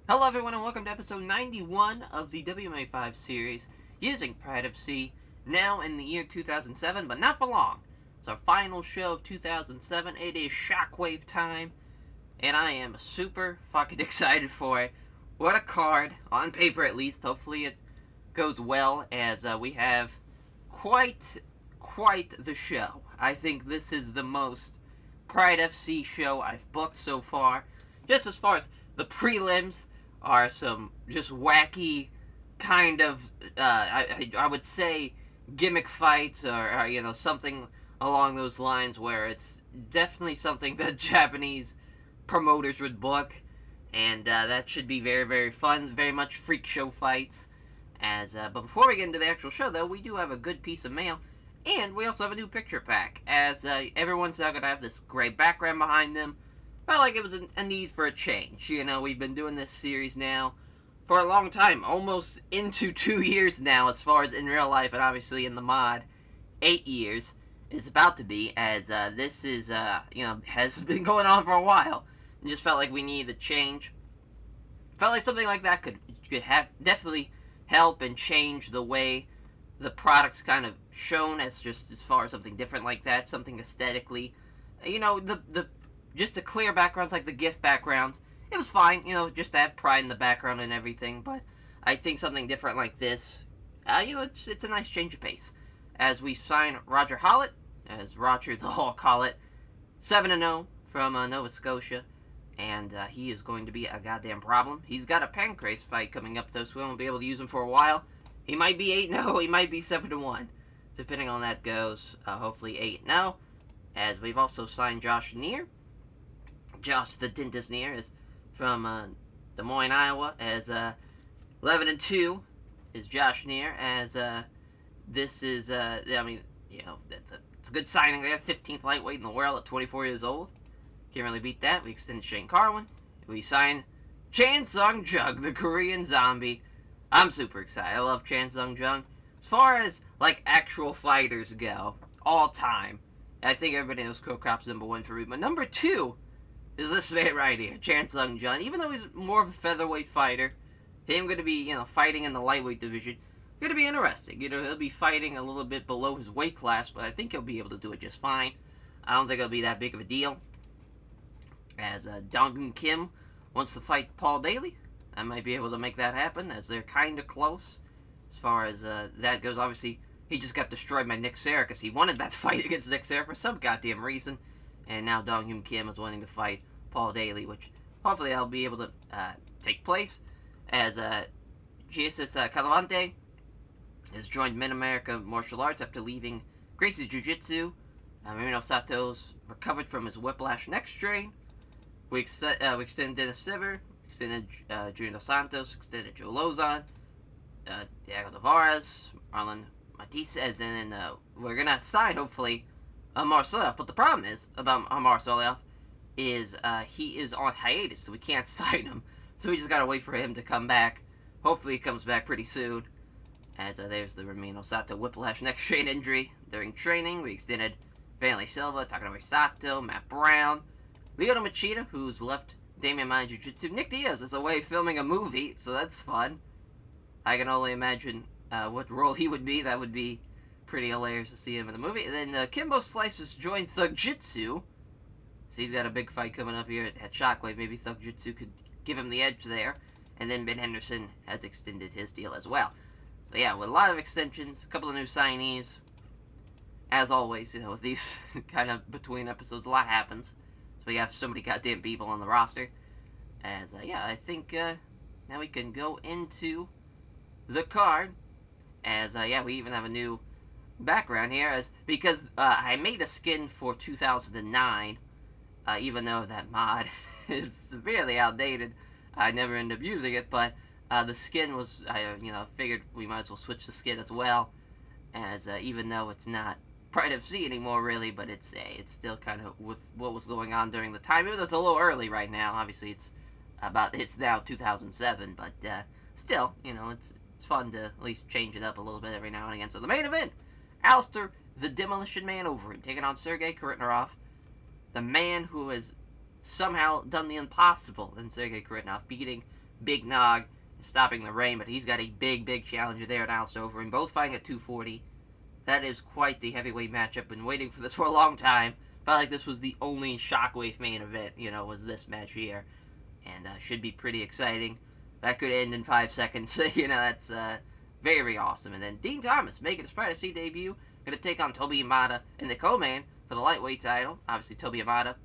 Hello everyone and welcome to episode 91 of the WMMA 5 series using Pride of Sea, now in the year 2007, but not for long. It's our final show of 2007. It is Shockwave time, and I am super fucking excited for it. What a card, on paper at least. Hopefully it goes well, as we have quite the show. I think this is the most Pride FC show I've booked so far. Just as far as the prelims are some just wacky kind of, I would say, gimmick fights or something along those lines where it's definitely something that Japanese promoters would book. And that should be very fun, very much freak show fights. But before we get into the actual show, though, we do have a good piece of mail. And we also have a new picture pack, as everyone's now going to have this gray background behind them. Felt like it was a need for a change. We've been doing this series now for a long time, almost into 2 years now, as far as in real life, and obviously in the mod, 8 years is about to be, as this is, has been going on for a while, and just felt like we needed a change. Felt like something like that could have definitely help and change the way the product's kind of shown, as far as something different like that, something aesthetically, just the clear backgrounds, like the GIF backgrounds, it was fine, just to have pride in the background and everything, but I think something different like this, it's a nice change of pace. As we sign Roger Hollett, as Roger the Hawk Hollett, 7-0 from Nova Scotia, and he is going to be a goddamn problem. He's got a pancreas fight coming up, though, so we won't be able to use him for a while. He might be 8-0, he might be 7-1, depending on that goes, hopefully 8-0, as we've also signed Josh Neer. Josh the Dentist Neer is from Des Moines, Iowa, as 11-2 is Josh Neer, as this is, it's a good signing there, 15th lightweight in the world at 24 years old. Can't really beat that. We extended Shane Carwin. We signed Chan Sung Jung, the Korean Zombie. I'm super excited. I love Chan Sung Jung. As far as, actual fighters go, all time, I think everybody knows Crow Crop's number 1 for me, but number 2 is this man right here, Chan Sung Jung. Even though he's more of a featherweight fighter, him going to be, fighting in the lightweight division, going to be interesting. He'll be fighting a little bit below his weight class, but I think he'll be able to do it just fine. I don't think it'll be that big of a deal. As Dong Kim wants to fight Paul Daly, I might be able to make that happen, as they're kind of close. As far as that goes, obviously, he just got destroyed by Nick Serra, because he wanted that fight against Nick Serra for some goddamn reason. And now Dong Kim is wanting to fight Paul Daly, which hopefully I'll be able to take place, as Jesus Calavante has joined Mid-America Martial Arts after leaving Gracie's Jiu-Jitsu. Romeo Sato's recovered from his whiplash neck strain. We extended Dennis Siver, extended Junior Dos Santos, extended Joe Lozon, Diego Tavares, Marlon Matisse, and then we're going to sign, hopefully, Amar Soleil. But the problem is, about Amar Soleil, is he is on hiatus, so we can't sign him. So we just got to wait for him to come back. Hopefully he comes back pretty soon. As there's the Romeo Sato whiplash neck strain injury. During training, we extended Vanley Silva, Takanori Sato, Matt Brown, Lyoto Machida, who's left Damian Maya Jiu-Jitsu. Nick Diaz is away filming a movie, so that's fun. I can only imagine what role he would be. That would be pretty hilarious to see him in the movie. And then Kimbo Slices joined Thug Jitsu. So he's got a big fight coming up here at Shockwave. Maybe Thug Jitsu could give him the edge there. And then Ben Henderson has extended his deal as well. So yeah, with a lot of extensions, a couple of new signees. As always, with these kind of between episodes, a lot happens. So we have so many goddamn people on the roster. As, I think now we can go into the card. As, we even have a new background here, because I made a skin for 2009, even though that mod is severely outdated. I never ended up using it, but the skin was, figured we might as well switch the skin as well, as even though it's not Pride FC anymore, really, but it's still kind of with what was going on during the time. Even though it's a little early right now, obviously it's now 2007, but still, it's fun to at least change it up a little bit every now and again. So the main event, Alistair the Demolition Man Overeem taking on Sergey Kharitonov, the man who has somehow done the impossible in Sergey Kharitonov, beating Big Nog stopping the rain, but he's got a big challenger there at Alistair Overeem, both fighting at 240. That is quite the heavyweight matchup. Been waiting for this for a long time. Felt like this was the only Shockwave main event, was this match here. And should be pretty exciting. That could end in 5 seconds. That's very awesome. And then Dean Thomas making his Pride FC debut. Going to take on Toby Imada in the co-main for the lightweight title. Obviously, Toby Imada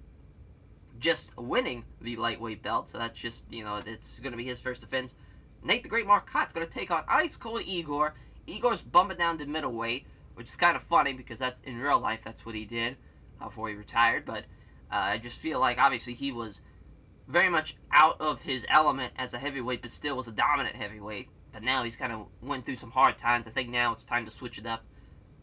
just winning the lightweight belt. So that's just, it's going to be his first defense. Nate the Great Marcotti's going to take on Ice Cold Igor. Igor's bumping down to middleweight, which is kind of funny because that's in real life, that's what he did before he retired. But I just feel like, obviously, he was very much out of his element as a heavyweight, but still was a dominant heavyweight. But now he's kind of went through some hard times. I think now it's time to switch it up.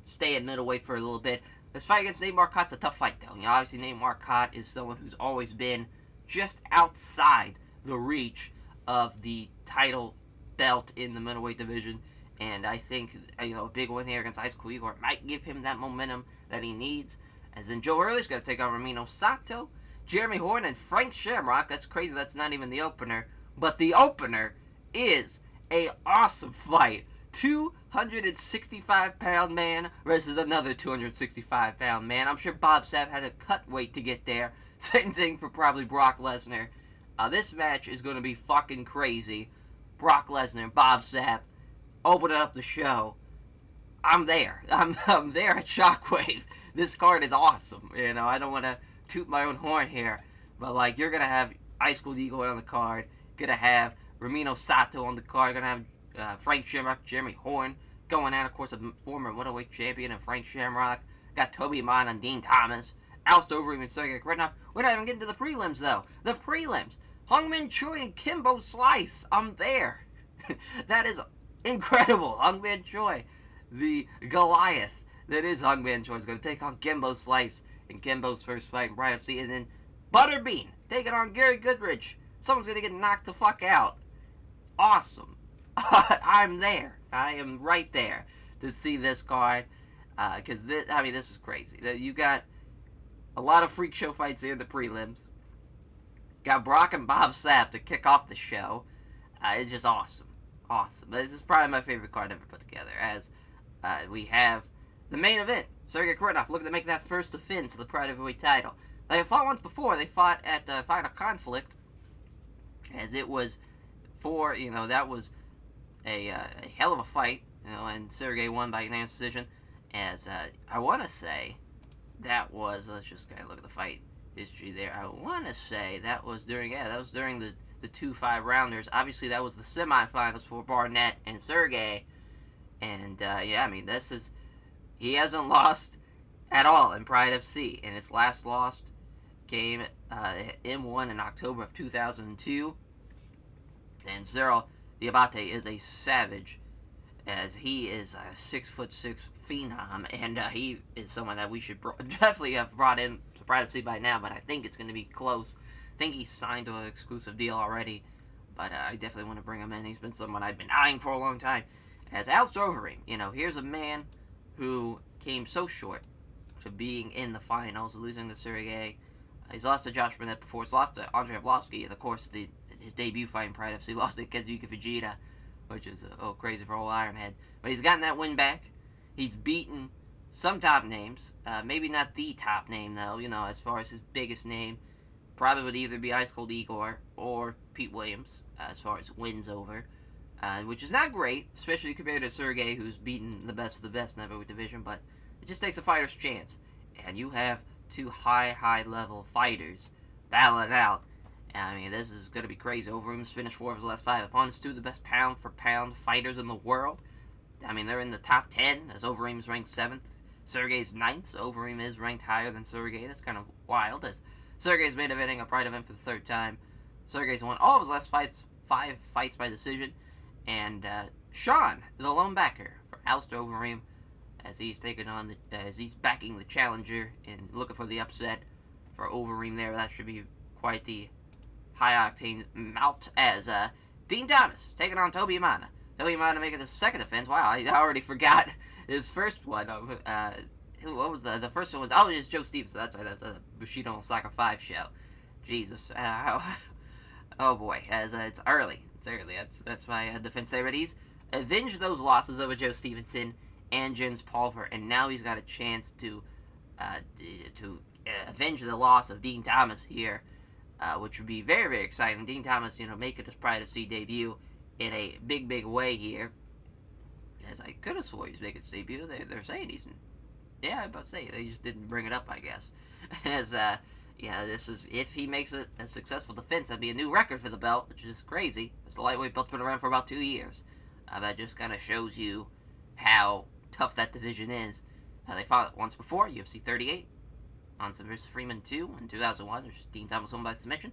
Stay at middleweight for a little bit. This fight against Nate Marcotti's a tough fight, though. Obviously, Nate Marcotti is someone who's always been just outside the reach of the title belt in the middleweight division. And I think, a big win here against Ice Cold Igor might give him that momentum that he needs. As then Joe Hurley's going to take on Romeo Soto, Jeremy Horn, and Frank Shamrock. That's crazy. That's not even the opener. But the opener is a awesome fight. 265-pound man versus another 265-pound man. I'm sure Bob Sapp had to cut weight to get there. Same thing for probably Brock Lesnar. This match is going to be fucking crazy. Brock Lesnar, Bob Sapp, opening up the show. I'm there. I'm there at Shockwave. This card is awesome. I don't want to toot my own horn here, but you're going to have Ice Cold Igor on the card. Going to have Romeo Soto on the card. Going to have Frank Shamrock, Jeremy Horn going out, of course, a former middleweight champion of Frank Shamrock. Got Toby Imada and Dean Thomas. Alistair Overeem and Sergey. We're not even getting to the prelims, though. The prelims. Hangman Choi and Kimbo Slice. I'm there. That is incredible. Hangman Choi, the Goliath that is Hangman Choi, is going to take on Kimbo Slice in Kimbo's first fight in Pride FC. And then Butterbean taking on Gary Goodrich. Someone's going to get knocked the fuck out. Awesome. I'm there. I am right there to see this card. Because, this is crazy. You got a lot of freak show fights here in the prelims. Got Brock and Bob Sapp to kick off the show. It's just awesome. Awesome. This is probably my favorite card ever put together. As we have the main event. Sergey looking to make that first defense of the Pride Heavyweight title. They fought once before. They fought at the Final Conflict. As it was that was a hell of a fight. And Sergey won by unanimous decision. As I want to say that was, let's just kind of look at the fight history there. I want to say that was during the 2-5 rounders. Obviously, that was the semifinals for Barnett and Sergey. And, he hasn't lost at all in Pride FC. And his last loss came M1 in October of 2002. And Cyril Diabate is a savage, as he is a 6'6" phenom. And he is someone that we should definitely have brought in to Pride FC by now. But I think it's going to be close. I think he's signed to an exclusive deal already, but I definitely want to bring him in. He's been someone I've been eyeing for a long time. As Alistair Overeem, here's a man who came so short to being in the finals, losing to Sergey. He's lost to Josh Burnett before. He's lost to Andrei Arlovsky, and of course, his debut fight in Pride FC, lost to Kazuchika Fujita, which is crazy for old Ironhead. But he's gotten that win back. He's beaten some top names, maybe not the top name though. As far as his biggest name. Probably would either be Ice Cold Igor or Pete Williams as far as wins over, which is not great, especially compared to Sergey, who's beaten the best of the best in the heavyweight division, but it just takes a fighter's chance. And you have two high-level fighters battling it out. This is going to be crazy. Overeem's finished 4 of his last 5 opponents, 2 of the best pound-for-pound fighters in the world. They're in the top 10, as Overeem's ranked 7th. Sergey's 9th, so Overeem is ranked higher than Sergey. That's kind of wild, as Sergey's main eventing a Pride event for the 3rd time. Sergey's won all of his last 5 fights by decision. And Sean, the lone backer for Alistair Overeem, as he's backing the challenger and looking for the upset for Overeem there. That should be quite the high-octane bout, as Dean Thomas taking on Toby Imada. Toby Imada making the 2nd defense. Wow, I already forgot his first one. What was the first one? It was Joe Stevens. That's right. That was a Bushido Osaka 5 show. Jesus. Oh boy, as it's early. Certainly, that's my defense there. But he's avenged those losses over Joe Stevenson and Jens Pulver, and now he's got a chance to avenge the loss of Dean Thomas here, which would be very, very exciting. Dean Thomas, making his Pride of C debut in a big, big way here. As I could have swore he's making his debut. They're saying he's yeah, I'm about to say, they just didn't bring it up, I guess. As, this is, if he makes it a successful defense, that'd be a new record for the belt, which is crazy. It's the lightweight belt's been around for about 2 years. That just kind of shows you how tough that division is. They fought once before, UFC 38, Monson vs. Freeman 2 in 2001, which Dean Thomas won by submission,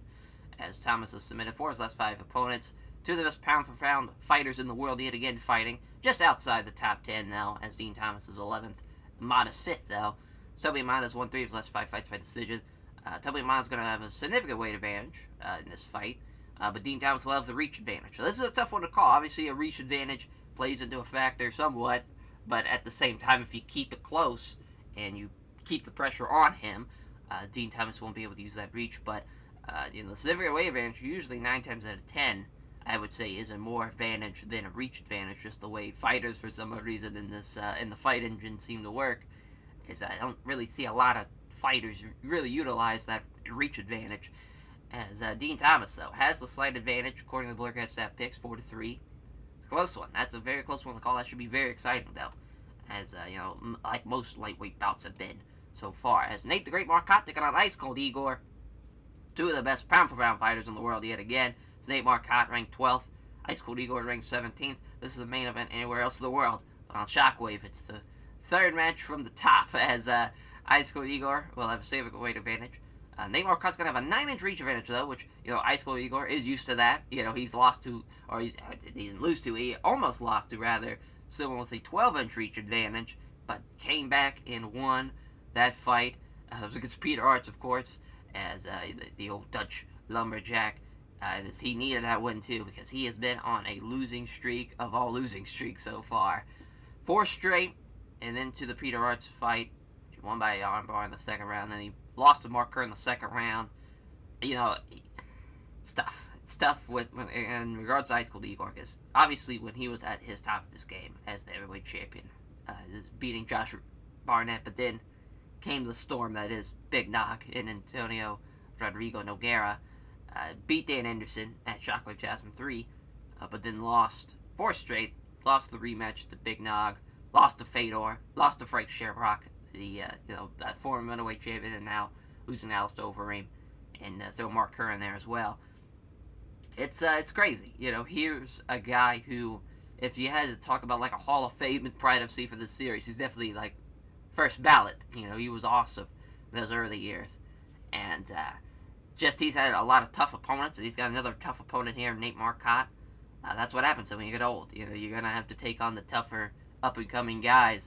as Thomas was submitted for his last 5 opponents. 2 of the best pound-for-pound fighters in the world yet again fighting, just outside the top 10 now, as Dean Thomas is 11th. Modest 5th, though. Toby Amada's won 3 of his last 5 fights by decision. Toby Amada's going to have a significant weight advantage in this fight, but Dean Thomas will have the reach advantage. So this is a tough one to call. Obviously, a reach advantage plays into a factor somewhat, but at the same time, if you keep it close and you keep the pressure on him, Dean Thomas won't be able to use that reach. But the significant weight advantage, usually 9 times out of 10, I would say, is a more advantage than a reach advantage. Just the way fighters, for some reason, in this in the fight engine seem to work, is I don't really see a lot of fighters really utilize that reach advantage. As Dean Thomas, though, has the slight advantage according to the Blurcast stat picks, 4-3. Close one. That's a very close one to call. That should be very exciting, though, as like most lightweight bouts have been so far. As Nate the Great Marcotti taking on Ice Cold Igor, 2 of the best pound-for-pound fighters in the world yet again. Nate Marcotte ranked 12th, Ice Cold Igor ranked 17th. This is the main event anywhere else in the world, but on Shockwave, it's the 3rd match from the top, as Ice Cold Igor will have a significant weight advantage. Nate Marcotte's going to have a 9-inch reach advantage, though, which, Ice Cold Igor is used to that. He's lost to, or he didn't lose to, he almost lost to, rather, someone with a 12-inch reach advantage, but came back and won that fight. It was against Peter Arts, of course, as the old Dutch lumberjack. As he needed that win too, because he has been on a losing streak of all losing streaks so far. 4 straight, and then to the Peter Arts fight. He won by armbar in the 2nd round, then he lost to Mark Kerr in the 2nd round. It's tough in regards to Ice Cold Igor, because obviously when he was at his top of his game as the heavyweight champion, beating Josh Barnett, but then came the storm that is Big Knock in Antonio Rodrigo Nogueira. Beat Dan Anderson at Shockwave Jasmine 3, but then lost 4 straight, lost the rematch to Big Nog, lost to Fedor, lost to Frank Shamrock, the that former middleweight champion, and now losing out to Overeem, and throw Mark Kerr in there as well. It's crazy. Here's a guy who, if you had to talk about like a Hall of Fame and Pride of C for this series, he's definitely like first ballot. He was awesome in those early years, and he's had a lot of tough opponents, and he's got another tough opponent here, Nate Marcotte. That's what happens when you get old. You're going to have to take on the tougher up-and-coming guys.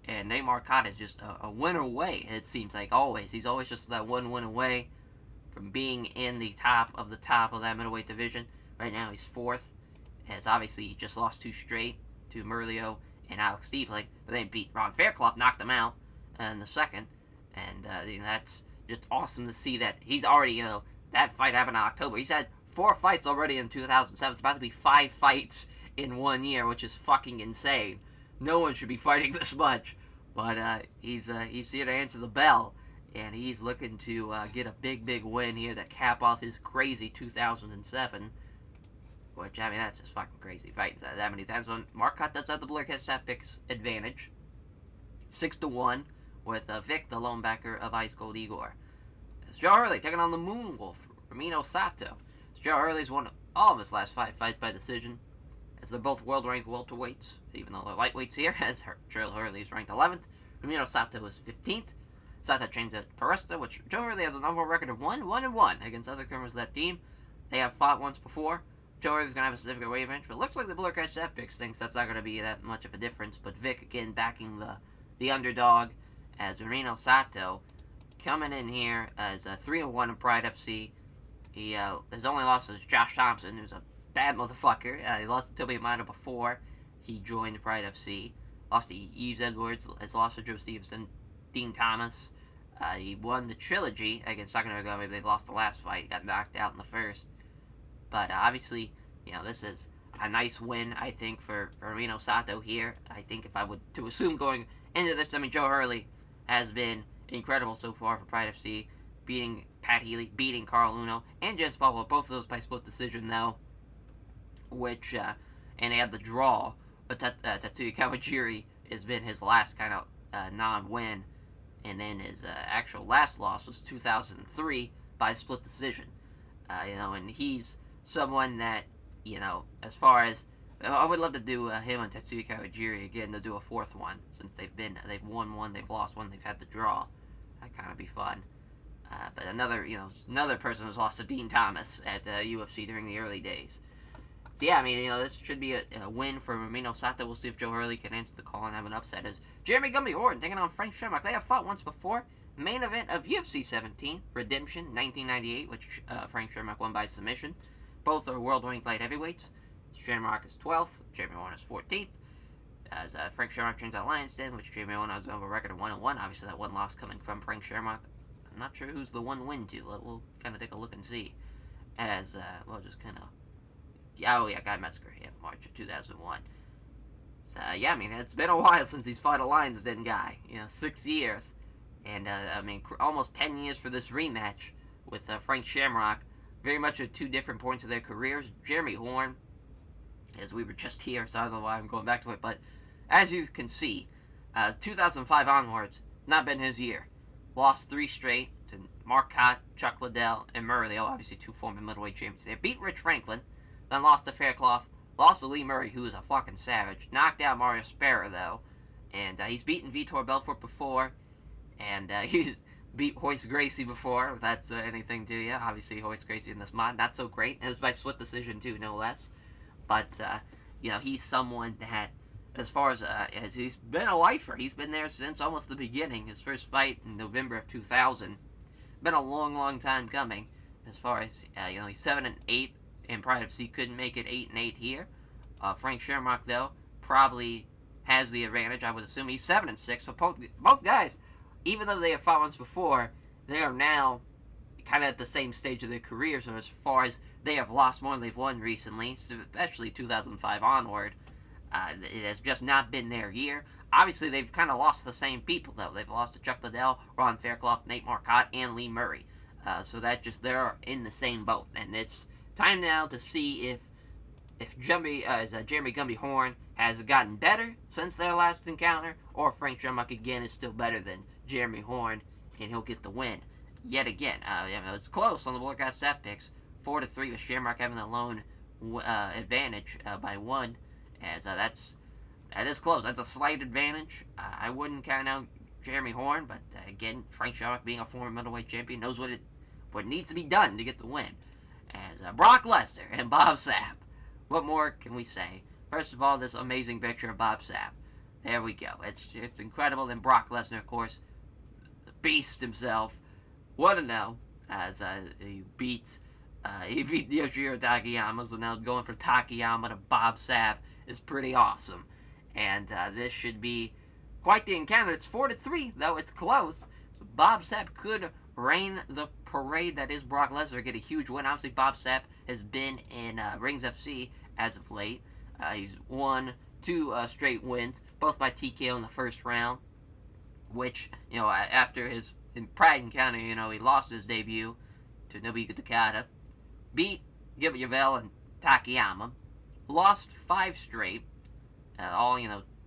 And Nate Marcotte is just a win away, it seems like, always. He's always just that one win away from being in the top of that middleweight division. Right now he's 4th, as obviously he just lost 2 straight to Merlio and Alex Stiepling, but then beat Ron Fairclough, knocked him out in the 2nd. And that's just awesome to see that he's already, that fight happened in October. He's had 4 fights already in 2007. It's about to be 5 fights in 1 year, which is fucking insane. No one should be fighting this much. But he's here to answer the bell, and he's looking to get a big, big win here to cap off his crazy 2007. Which, that's just fucking crazy fighting that many times. But Marcotte does have the Blurcast stat picks advantage. 6-1. With Vic, the lone backer of Ice Cold Igor. It's Joe Harley taking on the Moonwolf, Romeo Soto. Joe Harley's won all of his last 5 fights by decision, as they're both world-ranked welterweights, even though they're lightweights here, as Joe Harley is ranked 11th. Romeo Soto is 15th. Soto trains at Paresta, which Joe Harley has an overall record of 1-1 against other members of that team. They have fought once before. Joe Harley's going to have a significant weight advantage, but it looks like the Blurcast stat picks thinks that's not going to be that much of a difference. But Vic, again, backing the underdog, as Marino Sato coming in here as a 3-1 in Pride FC. His only loss is Josh Thompson, who's a bad motherfucker. He lost to Toby Amada before he joined Pride FC. Lost to Yves Edwards. Has lost to Joe Stevenson, Dean Thomas. He won the trilogy against Sakura. Maybe they lost the last fight. Got knocked out in the first. But obviously, this is a nice win, I think, for Romeo Soto here. I think if I would to assume going into this, I mean, Joe Harley has been incredible so far for Pride FC, beating Pat Healy, beating Carl Uno, and Jens Pablo, both of those by split decision, though, which, and they had the draw, but Tetsuya Kawajiri has been his last kind of non-win, and then his actual last loss was 2003 by split decision. And he's someone that, as far as, I would love to do him and Tetsuya Kawajiri again to do a fourth one, since they've won one, they've lost one, they've had the draw. That kind of be fun. But another person who's lost to Dean Thomas at UFC during the early days. So yeah, I mean, this should be a win for Romeo Soto. We'll see if Joe Harley can answer the call and have an upset. As Jeremy Gumby Orton taking on Frank Shamrock. They have fought once before. Main event of UFC 17, Redemption, 1998, which Frank Shamrock won by submission. Both are world-ranked light heavyweights. Shamrock is 12th, Jeremy Orton is 14th. As Frank Shamrock trains at Lions Den, which Jeremy Orton has a record of 1-1. Obviously, that one loss coming from Frank Shamrock. I'm not sure who's the one win to. We'll kind of take a look and see. As, just kind of... Guy Metzger, March of 2001. So, I mean, it's been a while since he's fought a Lions Den guy. 6 years. And, almost 10 years for this rematch with Frank Shamrock. Very much at two different points of their careers. Jeremy Horn, as we were just here, so I don't know why I'm going back to it, but as you can see, 2005 onwards, not been his year. Lost 3 straight to Marcotti, Chuck Liddell, and Murray. They all obviously 2 former middleweight champions. They beat Rich Franklin, then lost to Faircloth, lost to Lee Murray, who is a fucking savage. Knocked out Mario Sparrow, though, and he's beaten Vitor Belfort before, and he's beat Hoist Gracie before, if that's anything to you. Obviously, Hoist Gracie in this mod, not so great. It was by split decision, too, no less. But, he's someone that, as far as he's been a lifer, he's been there since almost the beginning. His first fight in November of 2000. Been a long, long time coming. As far as, he's 7-8 in Pride FC, couldn't make it 8-8 here. Frank Shamrock, though, probably has the advantage, I would assume. He's 7-6, so both guys, even though they have fought once before, they are now kind of at the same stage of their careers, so as far as they have lost more than they've won recently, especially 2005 onward. It has just not been their year. Obviously, they've kind of lost the same people, though. They've lost to Chuck Liddell, Ron Faircloth, Nate Marcotte, and Lee Murray. So that just, they're in the same boat. And it's time now to see if Jeremy Gumby Horn has gotten better since their last encounter, or Frank Shamrock again is still better than Jeremy Horn, and he'll get the win. Yet again, it's close on the Warcraft Sapp picks. 4-3 with Shamrock having the lone advantage by 1. As that is close. That's a slight advantage. I wouldn't count out Jeremy Horn, but again, Frank Shamrock being a former middleweight champion knows what needs to be done to get the win. As Brock Lesnar and Bob Sapp. What more can we say? First of all, this amazing picture of Bob Sapp. There we go. It's incredible. Then Brock Lesnar, of course, the beast himself. What a no, as he beat Yoshihiro Takayama, so now going from Takayama to Bob Sapp is pretty awesome. And this should be quite the encounter. It's 4-3, though it's close. So Bob Sapp could reign the parade that is Brock Lesnar, get a huge win. Obviously, Bob Sapp has been in Rings FC as of late. He's won 2 straight wins, both by TKO in the first round, which, after his Pride encounter, he lost his debut to Nobuko Takada, beat Gilbert Yvel and Takayama, lost 5 straight, all,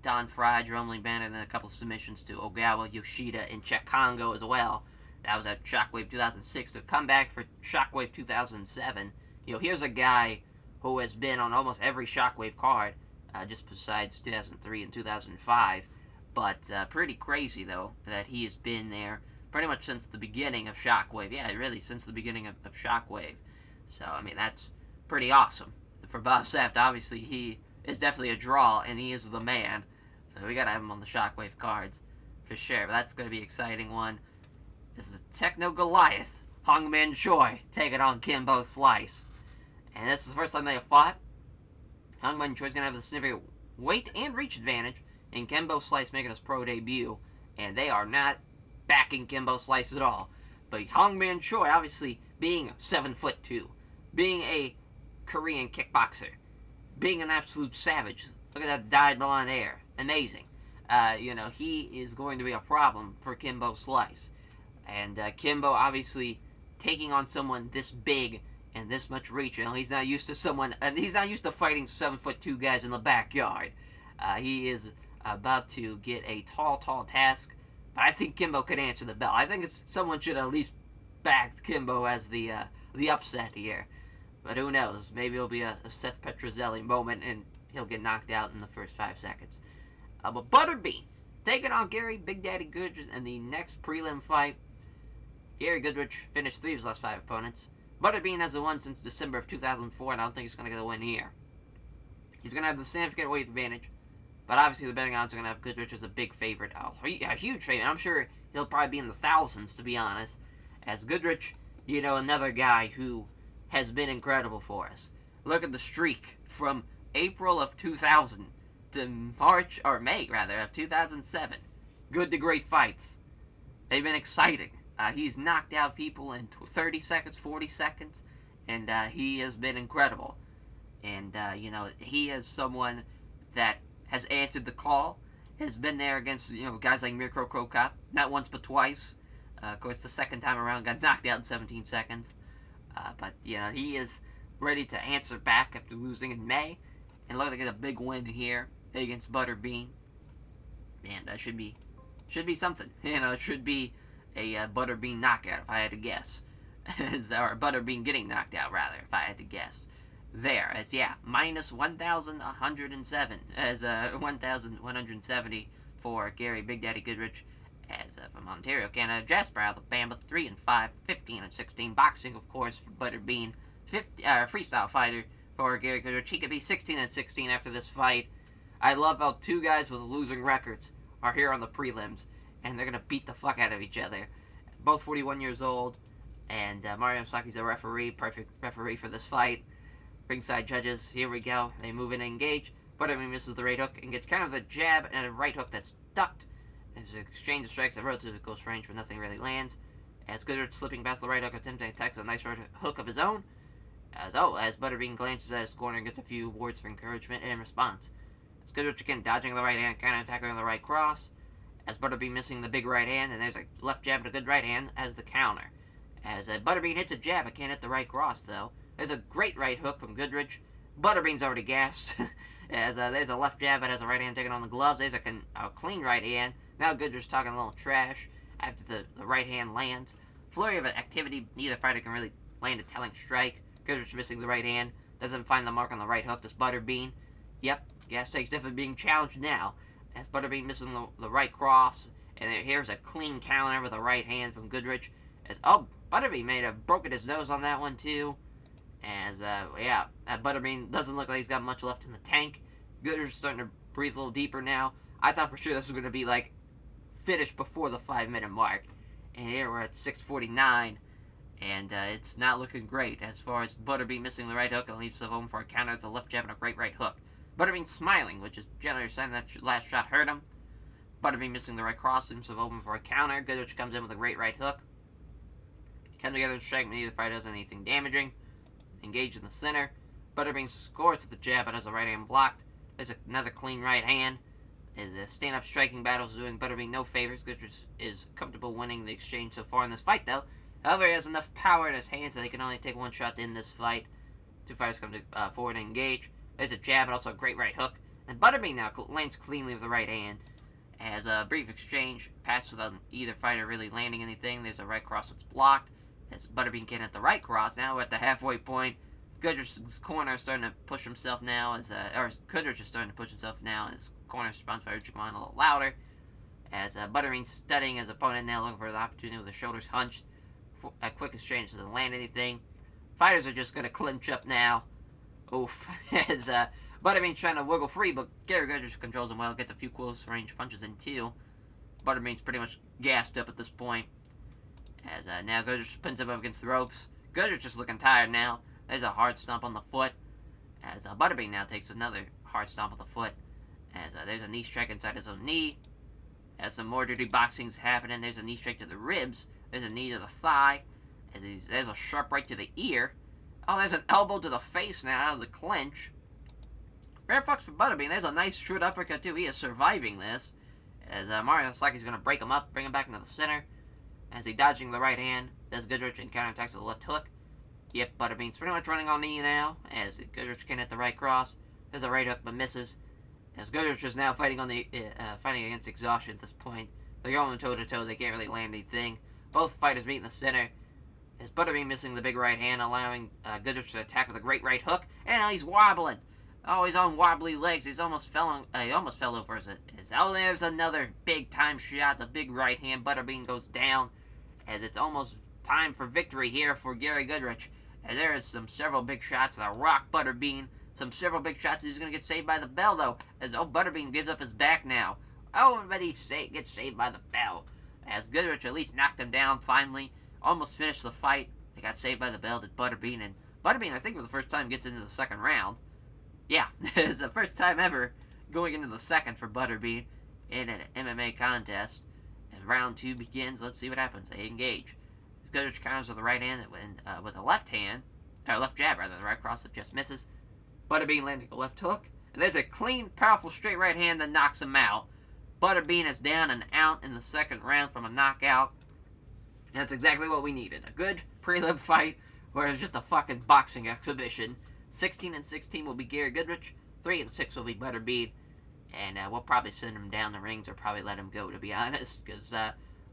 Don Fry, Jerome Lee Banner, and then a couple of submissions to Ogawa, Yoshida, and Czech Congo as well. That was at Shockwave 2006. So come back for Shockwave 2007. Here's a guy who has been on almost every Shockwave card, just besides 2003 and 2005. But pretty crazy, though, that he has been there pretty much since the beginning of Shockwave. Yeah, really, since the beginning of Shockwave. So, that's pretty awesome. For Bob Sapp, obviously, he is definitely a draw, and he is the man. So we gotta have him on the Shockwave cards, for sure. But that's gonna be an exciting one. This is a Techno Goliath. Hangman Choi taking on Kimbo Slice. And this is the first time they have fought. Hangman Choi is gonna have the significant weight and reach advantage, and Kimbo Slice making his pro debut. And they are not backing Kimbo Slice at all. But Hangman Choi, obviously, being 7'2", being a Korean kickboxer. Being an absolute savage. Look at that dyed blonde hair. Amazing. He is going to be a problem for Kimbo Slice. And Kimbo, obviously, taking on someone this big and this much reach. He's not used to he's not used to fighting 7'2" guys in the backyard. He is about to get a tall task. But I think Kimbo could answer the bell. I think someone should at least back Kimbo as the upset here. But who knows? Maybe it'll be a Seth Petrozelli moment and he'll get knocked out in the first 5 seconds. But Butterbean taking on Gary Big Daddy Goodrich in the next prelim fight. Gary Goodrich finished 3 of his last 5 opponents. Butterbean hasn't won since December of 2004, and I don't think he's going to get a win here. He's going to have the significant weight advantage, but obviously the betting odds are going to have Goodrich as a big favorite. A huge favorite. I'm sure he'll probably be in the thousands, to be honest. As Goodrich, another guy who has been incredible for us. Look at the streak from April of 2000 to May of 2007. Good to great fights. They've been exciting. He's knocked out people in 30 seconds, 40 seconds, and he has been incredible. And, he is someone that has answered the call, has been there against, guys like Mirko Krokop, not once but twice. Of course, the second time around got knocked out in 17 seconds. But he is ready to answer back after losing in May. And look like a big win here against Butterbean. And that should be something. It should be a Butterbean knockout, if I had to guess. Or Butterbean getting knocked out, rather, if I had to guess. There, minus 1,107, as 1,170 for Gary Big Daddy Goodrich. As from Ontario, Canada, Jasper, Alabama, 3-5, 15-16. Boxing, of course, for Butterbean. Freestyle fighter for Gary Goodrich. He could be 16-16 after this fight. I love how 2 guys with losing records are here on the prelims, and they're gonna beat the fuck out of each other. Both 41 years old, and Mario Saki's a referee, perfect referee for this fight. Ringside judges, here we go. They move in and engage. Butterbean misses the right hook and gets kind of the jab and a right hook that's ducked. There's an exchange of strikes at relatively close range, but nothing really lands. As Goodrich slipping past the right hook, attempting to attack a nice right hook of his own. As Butterbean glances at his corner and gets a few words of encouragement in response. As Goodrich again dodging the right hand, kind of attacking on the right cross. As Butterbean missing the big right hand, and there's a left jab and a good right hand as the counter. As Butterbean hits a jab, but can't hit the right cross though. There's a great right hook from Goodrich. Butterbean's already gassed. As there's a left jab that has a right hand taking on the gloves. There's a clean right hand. Now Goodrich's talking a little trash after the right hand lands. Flurry of activity. Neither fighter can really land a telling strike. Goodrich missing the right hand. Doesn't find the mark on the right hook. Does Butterbean. Yep, gas takes definitely being challenged now. As Butterbean missing the right cross. And here's a clean counter with a right hand from Goodrich. Butterbean may have broken his nose on that one too. As, Butterbean doesn't look like he's got much left in the tank. Goodrich's starting to breathe a little deeper now. I thought for sure this was going to be, finished before the 5-minute mark. And here we're at 6:49. And it's not looking great as far as Butterbean missing the right hook and leaves himself open for a counter with a left jab and a great right hook. Butterbean smiling, which is generally a sign that last shot hurt him. Butterbean missing the right cross, leaves himself open for a counter. Goodrich comes in with a great right hook. Come together and strike, but neither fighter does anything damaging. Engage in the center. Butterbean scores with the jab, but has a right hand blocked. There's another clean right hand. His stand-up striking battle is doing Butterbean no favors. Goodrich is comfortable winning the exchange so far in this fight, though. However, he has enough power in his hands that he can only take one shot in this fight. 2 fighters come forward and engage. There's a jab, but also a great right hook. And Butterbean now lands cleanly with the right hand. Has a brief exchange, pass without either fighter really landing anything. There's a right cross that's blocked. As Butterbean can't hit the right cross, now we're at the halfway point. Goodrich's corner is starting to push himself now, Goodrich is starting to push himself now, and his corner responds by urging him on a little louder. As Butterbean studying his opponent now, looking for the opportunity with the shoulders hunched. A quick exchange doesn't land anything. Fighters are just going to clinch up now. Oof. As Butterbean's trying to wiggle free, but Gary Goodrich controls him well, gets a few close range punches in too. Butterbean's pretty much gassed up at this point. As now Goodrich pins him up against the ropes. Goodrich just looking tired now. There's a hard stomp on the foot. As Butterbean now takes another hard stomp on the foot. As there's a knee strike inside his own knee. As some more dirty boxing's happening. There's a knee strike to the ribs. There's a knee to the thigh. As there's a sharp right to the ear. Oh, there's an elbow to the face now out of the clinch. Fair fucks for Butterbean. There's a nice short uppercut, too. He is surviving this. As Marcotti's going to break him up, bring him back into the center. As he dodging the right hand, does Goodrich and counterattacks with the left hook. Yep, Butterbean's pretty much running on knee now. As Goodrich can hit the right cross. There's a right hook, but misses. As Goodrich is now fighting fighting against exhaustion at this point. They're going toe-to-toe. They can't really land anything. Both fighters meet in the center. As Butterbean missing the big right hand, allowing Goodrich to attack with a great right hook. And now he's wobbling. Oh, he's on wobbly legs. He almost fell over oh, there's another big-time shot. The big right hand. Butterbean goes down. As it's almost time for victory here for Gary Goodrich. And there is several big shots that rock Butterbean. Several big shots. He's going to get saved by the bell, though. As, Butterbean gives up his back now. Oh, but he gets saved by the bell. As Goodrich at least knocked him down, finally. Almost finished the fight. They got saved by the bell to Butterbean. And Butterbean, I think, for the first time, gets into the second round. Yeah, it's the first time ever going into the second for Butterbean in an MMA contest. As round 2 begins, let's see what happens. They engage. Goodrich counters with the right hand with a left hand, or left jab rather, the right cross that just misses. Butterbean landing a left hook, and there's a clean, powerful straight right hand that knocks him out. Butterbean is down and out in the second round from a knockout. And that's exactly what we needed. A good prelim fight where it's just a fucking boxing exhibition. 16-16 will be Gary Goodrich. 3-6 will be Butterbean. And we'll probably send him down the rings or probably let him go, to be honest. Because,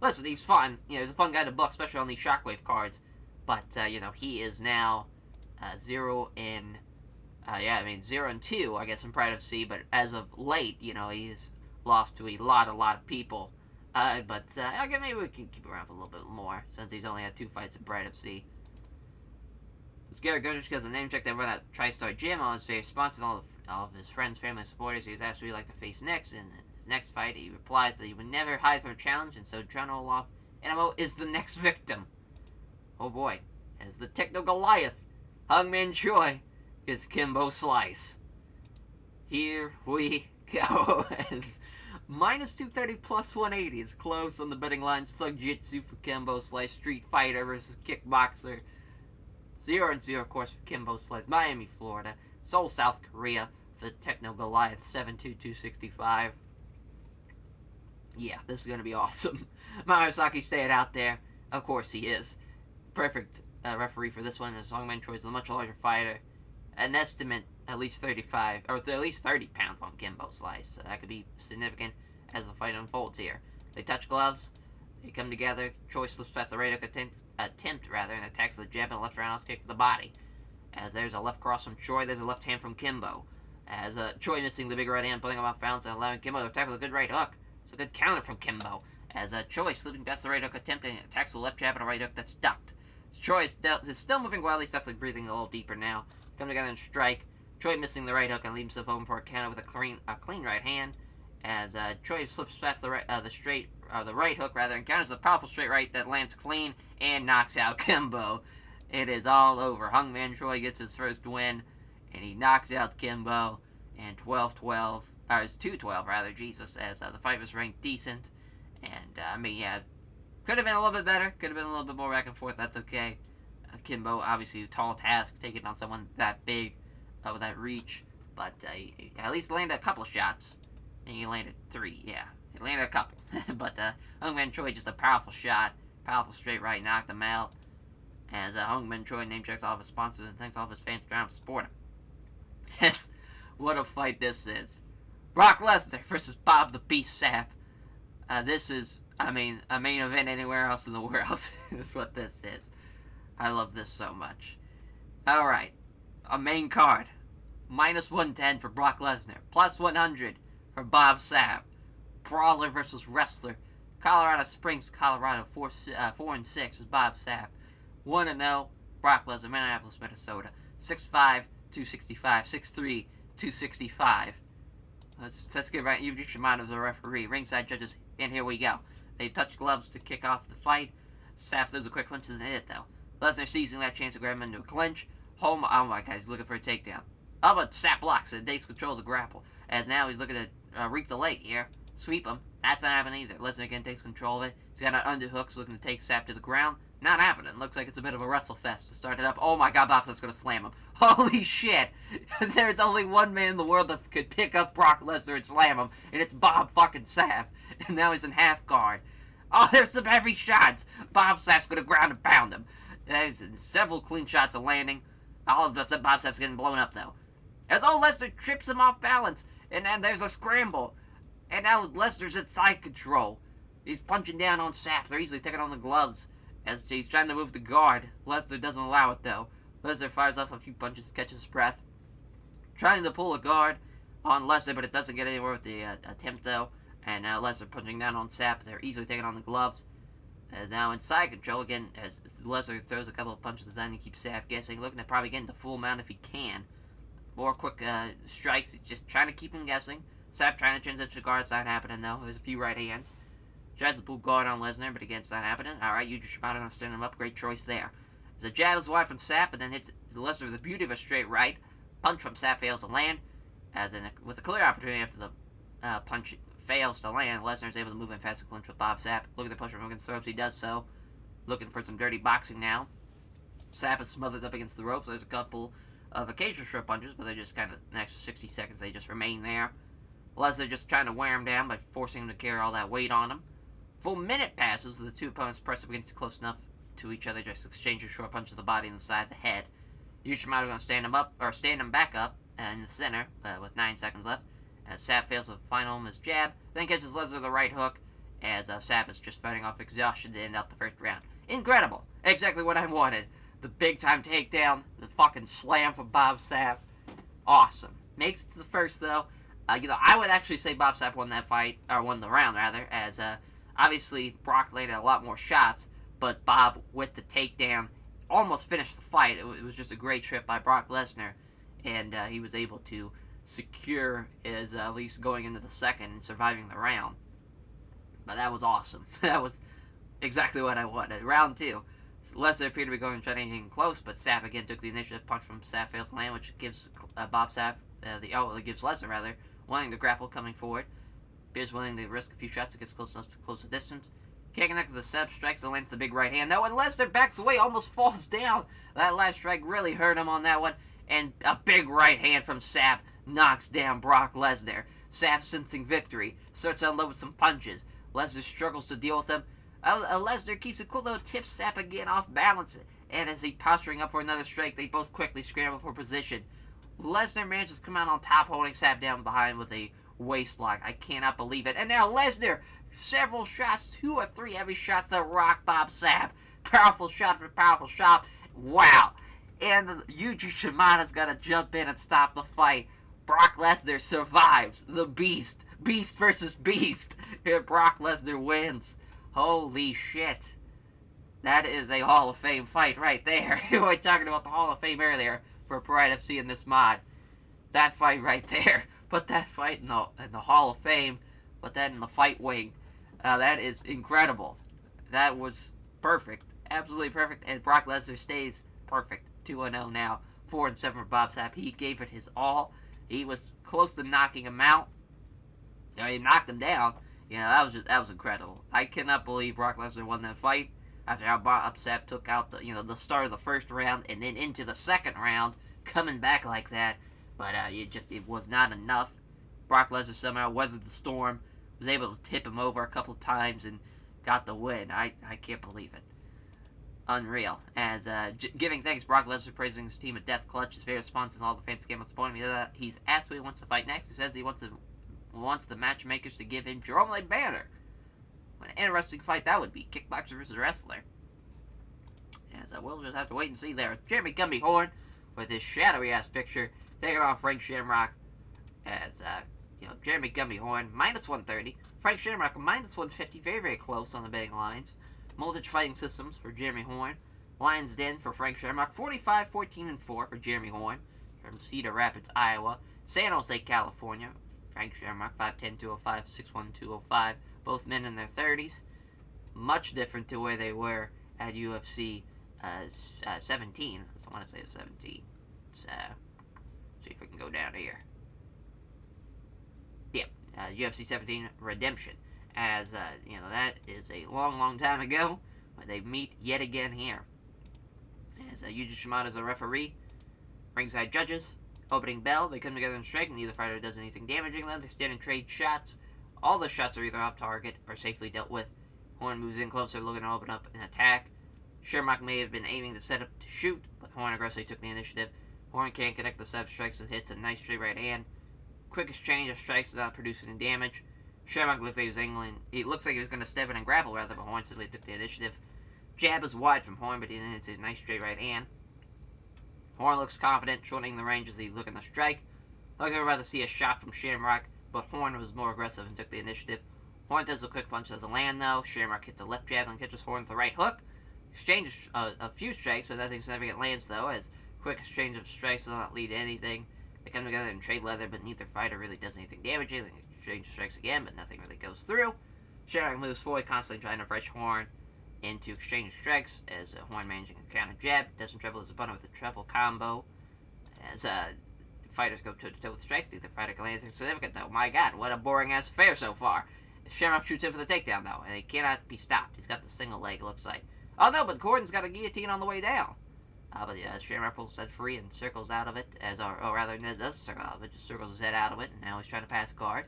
listen, he's fun. You know, he's a fun guy to book, especially on these Shockwave cards. But, you know, he is now 0-2, I guess, in Pride of C. But as of late, you know, he's lost to a lot of people. Okay, maybe we can keep him around for a little bit more, since he's only had 2 fights in Pride of C. Gary Goodrich gets a name check that run at TriStar Gym. All his very response and all of his friends, family, and supporters. He was asked who he'd like to face next. In his next fight, he replies that he would never hide from a challenge, and so John Olaf NMO is the next victim. Oh boy. As the Techno Goliath, Hangman Choi gets Kimbo Slice. Here we go. As minus 230 plus 180 is close on the betting lines. Thug Jitsu for Kimbo Slice. Street Fighter versus Kickboxer. 0-0, of course, for Kimbo Slice. Miami, Florida. Seoul, South Korea for the Techno Goliath. 7'2", 265. Yeah, this is going to be awesome. Marcotti staying out there. Of course he is. Perfect referee for this one. As Hangman Choi is a much larger fighter. An estimate at least 35, or at least 30 pounds on Kimbo Slice. So that could be significant as the fight unfolds here. They touch gloves. They come together. Choi slips past the right hook attempt, and attacks with a jab and a left roundhouse kick to the body. As there's a left cross from Choi, there's a left hand from Kimbo. As Choi missing the big right hand, putting him off balance and allowing Kimbo to attack with a good right hook. It's a good counter from Kimbo. As Choi slipping past the right hook attempt and attacks with a left jab and a right hook that's ducked. Choi is still moving well. He's definitely breathing a little deeper now. Come together and strike. Choi missing the right hook and leaves himself open for a counter with a clean right hand. As Choi slips past the right hook and counters the powerful straight right that lands clean and knocks out Kimbo. It is all over. Hangman Choi gets his first win, and he knocks out Kimbo. And 12-12, or it's 2-12 rather. Jesus, as the fight was ranked decent, and could have been a little bit better. Could have been a little bit more back and forth. That's okay. Kimbo, obviously, a tall task taking on someone that big with that reach, but he at least landed a couple of shots. And he landed 3, yeah. He landed a couple. But Hangman Choi, just a powerful shot. Powerful straight right, knocked him out. As Hangman Choi name checks all of his sponsors and thanks all of his fans for trying to support him. Yes, what a fight this is. Brock Lesnar versus Bob the Beast Sapp. This is, a main event anywhere else in the world. That's what this is. I love this so much. Alright, a main card. Minus 110 for Brock Lesnar. Plus 100 for Bob Sapp. Brawler versus Wrestler. Colorado Springs, Colorado. 4-6 is Bob Sapp. 1-0, Brock Lesnar, Minneapolis, Minnesota. 6'5", 265. 6'3", 265. Let's get right. You just remind of the referee. Ringside judges, and here we go. They touch gloves to kick off the fight. Sapp throws a quick punch in it, though. Lesnar seizing that chance to grab him into a clinch. Oh my God, he's looking for a takedown. Oh, but Sapp blocks it, takes control of the grapple. As now he's looking to reap the leg here. Sweep him. That's not happening either. Lesnar again takes control of it. He's got an underhook, so looking to take Sapp to the ground. Not happening. Looks like it's a bit of a wrestle fest to start it up. Oh my god, Bob Sapp's gonna slam him. Holy shit! There's only one man in the world that could pick up Brock Lesnar and slam him, and it's Bob fucking Sapp. And now he's in half guard. Oh, there's some heavy shots. Bob Sapp's gonna ground and pound him. There's several clean shots of landing. All of them, Bob Sapp's getting blown up though. As old Lesnar trips him off balance, and then there's a scramble. And now Lesnar's at side control. He's punching down on Sapp. They're easily taking on the gloves as he's trying to move the guard. Lesnar doesn't allow it though. Lesnar fires off a few punches, catches his breath, trying to pull a guard on Lesnar, but it doesn't get anywhere with the attempt though. And now Lesnar punching down on Sapp. They're easily taking on the gloves. As now in side control again, as Lesnar throws a couple of punches design to keep Sapp guessing, looking to probably get into full mount if he can. More quick strikes, just trying to keep him guessing. Sapp trying to transition to guard. It's not happening though. There's a few right hands. Tries to pull guard on Lesnar, but again, it's not happening. Alright, Yuji Shimada gonna stand him up. Great choice there. There's a jab is wide from Sapp, and then hits Lesnar with the beauty of a straight right. Punch from Sapp fails to land. As in with a clear opportunity after the punch fails to land, Lesnar is able to move in fast and clinch with Bob Sapp. Looking to push him against the ropes, he does so. Looking for some dirty boxing now. Sapp is smothered up against the ropes. There's a couple of occasional short punches, but they're just kind of an extra 60 seconds. They just remain there. Lesnar just trying to wear him down by forcing him to carry all that weight on him. Full minute passes with the two opponents pressed up against close enough to each other, just exchanging short punches to the body and the side of the head. Yushimata going to stand him up, or stand him back up in the center with 9 seconds left. As Sapp fails to final him his jab, then catches Lesnar the right hook, as Sapp is just fighting off exhaustion to end out the first round. Incredible! Exactly what I wanted. The big time takedown, the fucking slam from Bob Sapp. Awesome. Makes it to the first though. I would actually say Bob Sapp won that fight, or won the round rather, as obviously Brock landed a lot more shots, but Bob with the takedown almost finished the fight. It was just a great trip by Brock Lesnar, and he was able to secure his at least going into the second and surviving the round. But that was awesome. That was exactly what I wanted. Round 2. Lesnar appeared to be going trying anything close, but Sapp again took the initiative. Punch from Sapp fails to land, which gives Bob Sapp it gives Lesnar rather wanting to grapple coming forward. Appears willing to risk a few shots to get close enough to close the distance. Can't connect with the Sapp strikes and lands the big right hand. Now when Lesnar backs away, almost falls down. That last strike really hurt him on that one, and a big right hand from Sapp knocks down Brock Lesnar. Sapp sensing victory starts to unload with some punches. Lesnar struggles to deal with them. Lesnar keeps a cool little tip Sapp again off balance, and as he posturing up for another strike, they both quickly scramble for position. Lesnar manages to come out on top, holding Sapp down behind with a waist lock. I cannot believe it. And now Lesnar, several shots, 2 or 3 heavy shots that rock Bob Sapp. Powerful shot for powerful shot. Wow. And Yuji Shimada's got to jump in and stop the fight. Brock Lesnar survives. The Beast. Beast versus Beast. And Brock Lesnar wins. Holy shit. That is a Hall of Fame fight right there. We're talking about the Hall of Fame earlier for Pride FC in this mod. That fight right there. Put that fight in the Hall of Fame. Put that in the fight wing. That is incredible. That was perfect. Absolutely perfect. And Brock Lesnar stays perfect. 2-0 now. 4-7 for Bob Sapp. He gave it his all. He was close to knocking him out. He knocked him down. That was incredible. I cannot believe Brock Lesnar won that fight after how Bob Sapp took out the start of the first round and then into the second round, coming back like that. But it was not enough. Brock Lesnar somehow weathered the storm, was able to tip him over a couple of times and got the win. I can't believe it. Unreal. As giving thanks, Brock Lesnar praising his team at Death Clutch, his favorite sponsors, and all the fans came up supporting him. He's asked who he wants to fight next. He says he wants the matchmakers to give him Jerome Banner. What an interesting fight that would be. Kickboxer versus wrestler. As we'll just have to wait and see there. Jeremy Gumby Horn with his shadowy ass picture taking on Frank Shamrock. As Jeremy Gumby Horn minus 130. Frank Shamrock minus 150. Very, very close on the betting lines. Multich Fighting Systems for Jeremy Horn. Lions Den for Frank Shamrock. 45-14-4 for Jeremy Horn from Cedar Rapids, Iowa. San Jose, California. Frank Shamrock, 5'10", 205, 6'1", 205. Both men in their 30s. Much different to where they were at UFC 17. I want to say it was 17. Let's see if we can go down here. Yep, UFC 17 Redemption. As, that is a long, long time ago. They meet yet again here. As Yuji Shimada is a referee, ringside judges, opening bell, they come together and strike, neither fighter does anything damaging them, they stand and trade shots. All the shots are either off target or safely dealt with. Horn moves in closer, looking to open up an attack. Shamrock may have been aiming to set up to shoot, but Horn aggressively took the initiative. Horn can't connect the sub strikes with hits, a nice straight right hand. Quick exchange of strikes without producing any damage. Shamrock looked like he was angling. It looks like he was going to step in and grapple rather, but Horn simply took the initiative. Jab is wide from Horn, but he then hits his nice straight right hand. Horn looks confident, shortening the range as he's looking to strike. Like we're about to see a shot from Shamrock, but Horn was more aggressive and took the initiative. Horn does a quick punch, doesn't land though. Shamrock hits a left jab and catches Horn with the right hook. Exchanges a few strikes, but nothing significant lands though, as quick exchange of strikes does not lead to anything. They come together and trade leather, but neither fighter really does anything damaging. They exchange strikes again, but nothing really goes through. Shamrock moves forward, constantly trying to rush Horn into exchange strikes, as Horn managing a counter jab. Doesn't trouble his opponent with a triple combo. As fighters go toe-to-toe with strikes, neither fighter can land anything significant though. My god, what a boring-ass affair so far. Shamrock shoots in for the takedown though, and he cannot be stopped. He's got the single leg, looks like. Oh no, but Gordon's got a guillotine on the way down. But yeah, Shamrock pulls his head free and circles out of it, or rather, doesn't circle out of it, just circles his head out of it, and now he's trying to pass guard.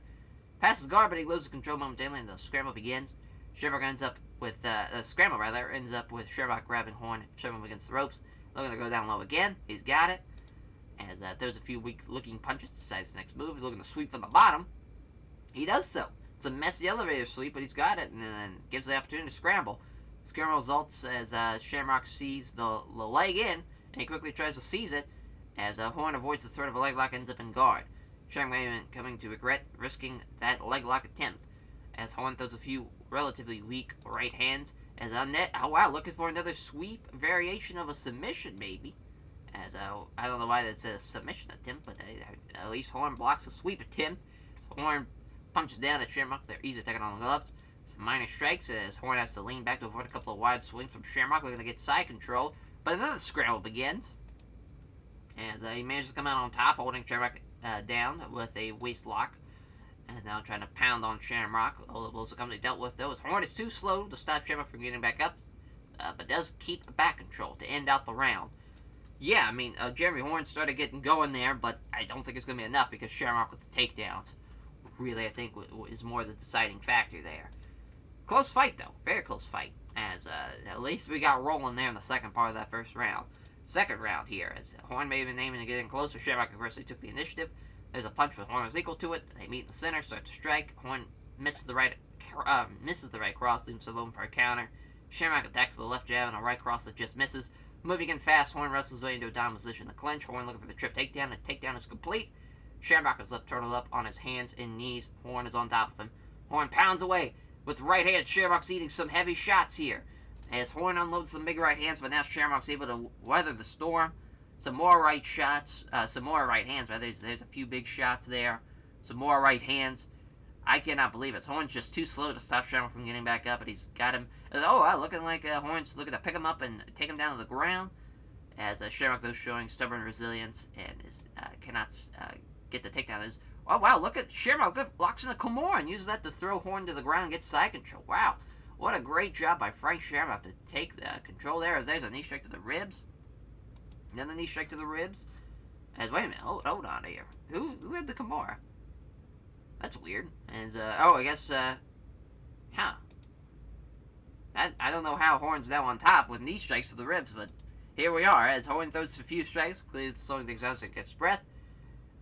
Passes guard, but he loses control momentarily, and the scramble begins. Shamrock ends up with, the scramble rather, ends up with Shamrock grabbing Horn, shoving him against the ropes, looking to go down low again. He's got it. As throws a few weak-looking punches, decides the next move. He's looking to sweep from the bottom. He does so. It's a messy elevator sweep, but he's got it, and then gives the opportunity to scramble. Scramble results as Shamrock sees the leg in, and he quickly tries to seize it, as Horn avoids the threat of a leg lock, ends up in guard. Shamrock coming to regret risking that leg lock attempt, as Horn throws a few relatively weak right hands, as net. Oh wow, looking for another sweep variation of a submission, maybe. As I don't know why that's a submission attempt, but at least Horn blocks a sweep attempt. So Horn punches down at Shamrock. They're easy taking on the left. Some minor strikes as Horn has to lean back to avoid a couple of wide swings from Shamrock, looking to get side control. But another scramble begins, as he manages to come out on top, holding Shamrock down with a waist lock. And now trying to pound on Shamrock. All the blows that come to dealt with though, as Horn is too slow to stop Shamrock from getting back up, but does keep back control to end out the round. Yeah, I mean, Jeremy Horn started getting going there, but I don't think it's going to be enough because Shamrock with the takedowns really, I think, is more the deciding factor there. Close fight, though. Very close fight. As at least we got rolling there in the second part of that first round. Second round here, as Horn may have been aiming to get in closer. Shamrock aggressively took the initiative. There's a punch, but Horn was equal to it. They meet in the center, start to strike. Horn misses the right cross, leaves some open for a counter. Shamrock attacks with a left jab and a right cross that just misses. Moving in fast, Horn wrestles his way into a down position to clinch. Horn looking for the trip takedown. The takedown is complete. Shamrock is left turtled up on his hands and knees. Horn is on top of him. Horn pounds away with right hand. Shamrock's eating some heavy shots here, as Horn unloads some big right hands, but now Shamrock's able to weather the storm. Some more right shots, some more right hands, right? There's a few big shots there. Some more right hands. I cannot believe it. Horn's just too slow to stop Shamrock from getting back up, but he's got him. Oh, wow, looking like Horn's looking to pick him up and take him down to the ground. As Shamrock, though, showing stubborn resilience and cannot get the takedown. Oh, wow, look at Shamrock. Blocks in the Kimura and uses that to throw Horn to the ground and get side control. Wow, what a great job by Frank Shamrock to take the control there, as there's a knee strike to the ribs. Another knee strike to the ribs. As, wait a minute, hold on here. Who had the Kimura? That's weird. As, I guess, huh. I don't know how Horn's now on top with knee strikes to the ribs, but here we are, as Horn throws a few strikes, clearly slowing things out as it gets breath.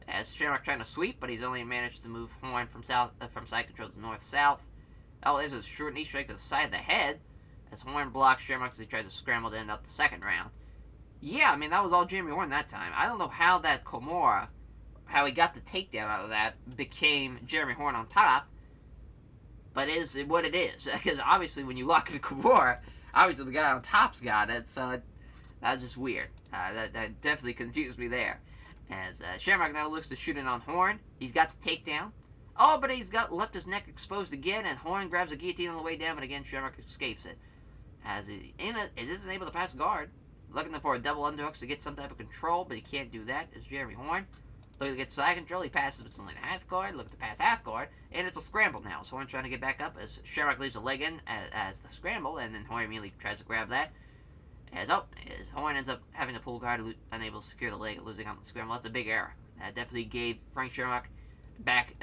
As Shamrock trying to sweep, but he's only managed to move Horn from side control to north-south. Oh, there's a short knee strike to the side of the head, as Horn blocks Shamrock as he tries to scramble to end up the second round. Yeah, I mean, that was all Jeremy Horn that time. I don't know how that Kimura, how he got the takedown out of that, became Jeremy Horn on top, but it is what it is. Because obviously when you lock in a Kimura, obviously the guy on top's got it, so that's just weird. That definitely confused me there. As Shamrock now looks to shoot in on Horn. He's got the takedown. Oh, but he's left his neck exposed again, and Horn grabs a guillotine on the way down, but again Shamrock escapes it. As it isn't able to pass guard. Looking for a double underhooks to get some type of control, but he can't do that. It's Jeremy Horn. Looking to get side control, he passes between the half guard, looking to pass half guard, and it's a scramble now. So Horn trying to get back up as Shamrock leaves a leg in as the scramble, and then Horn immediately tries to grab that. As Horn ends up having to pull guard, unable to secure the leg, losing on the scramble. That's a big error. That definitely gave Frank Shamrock back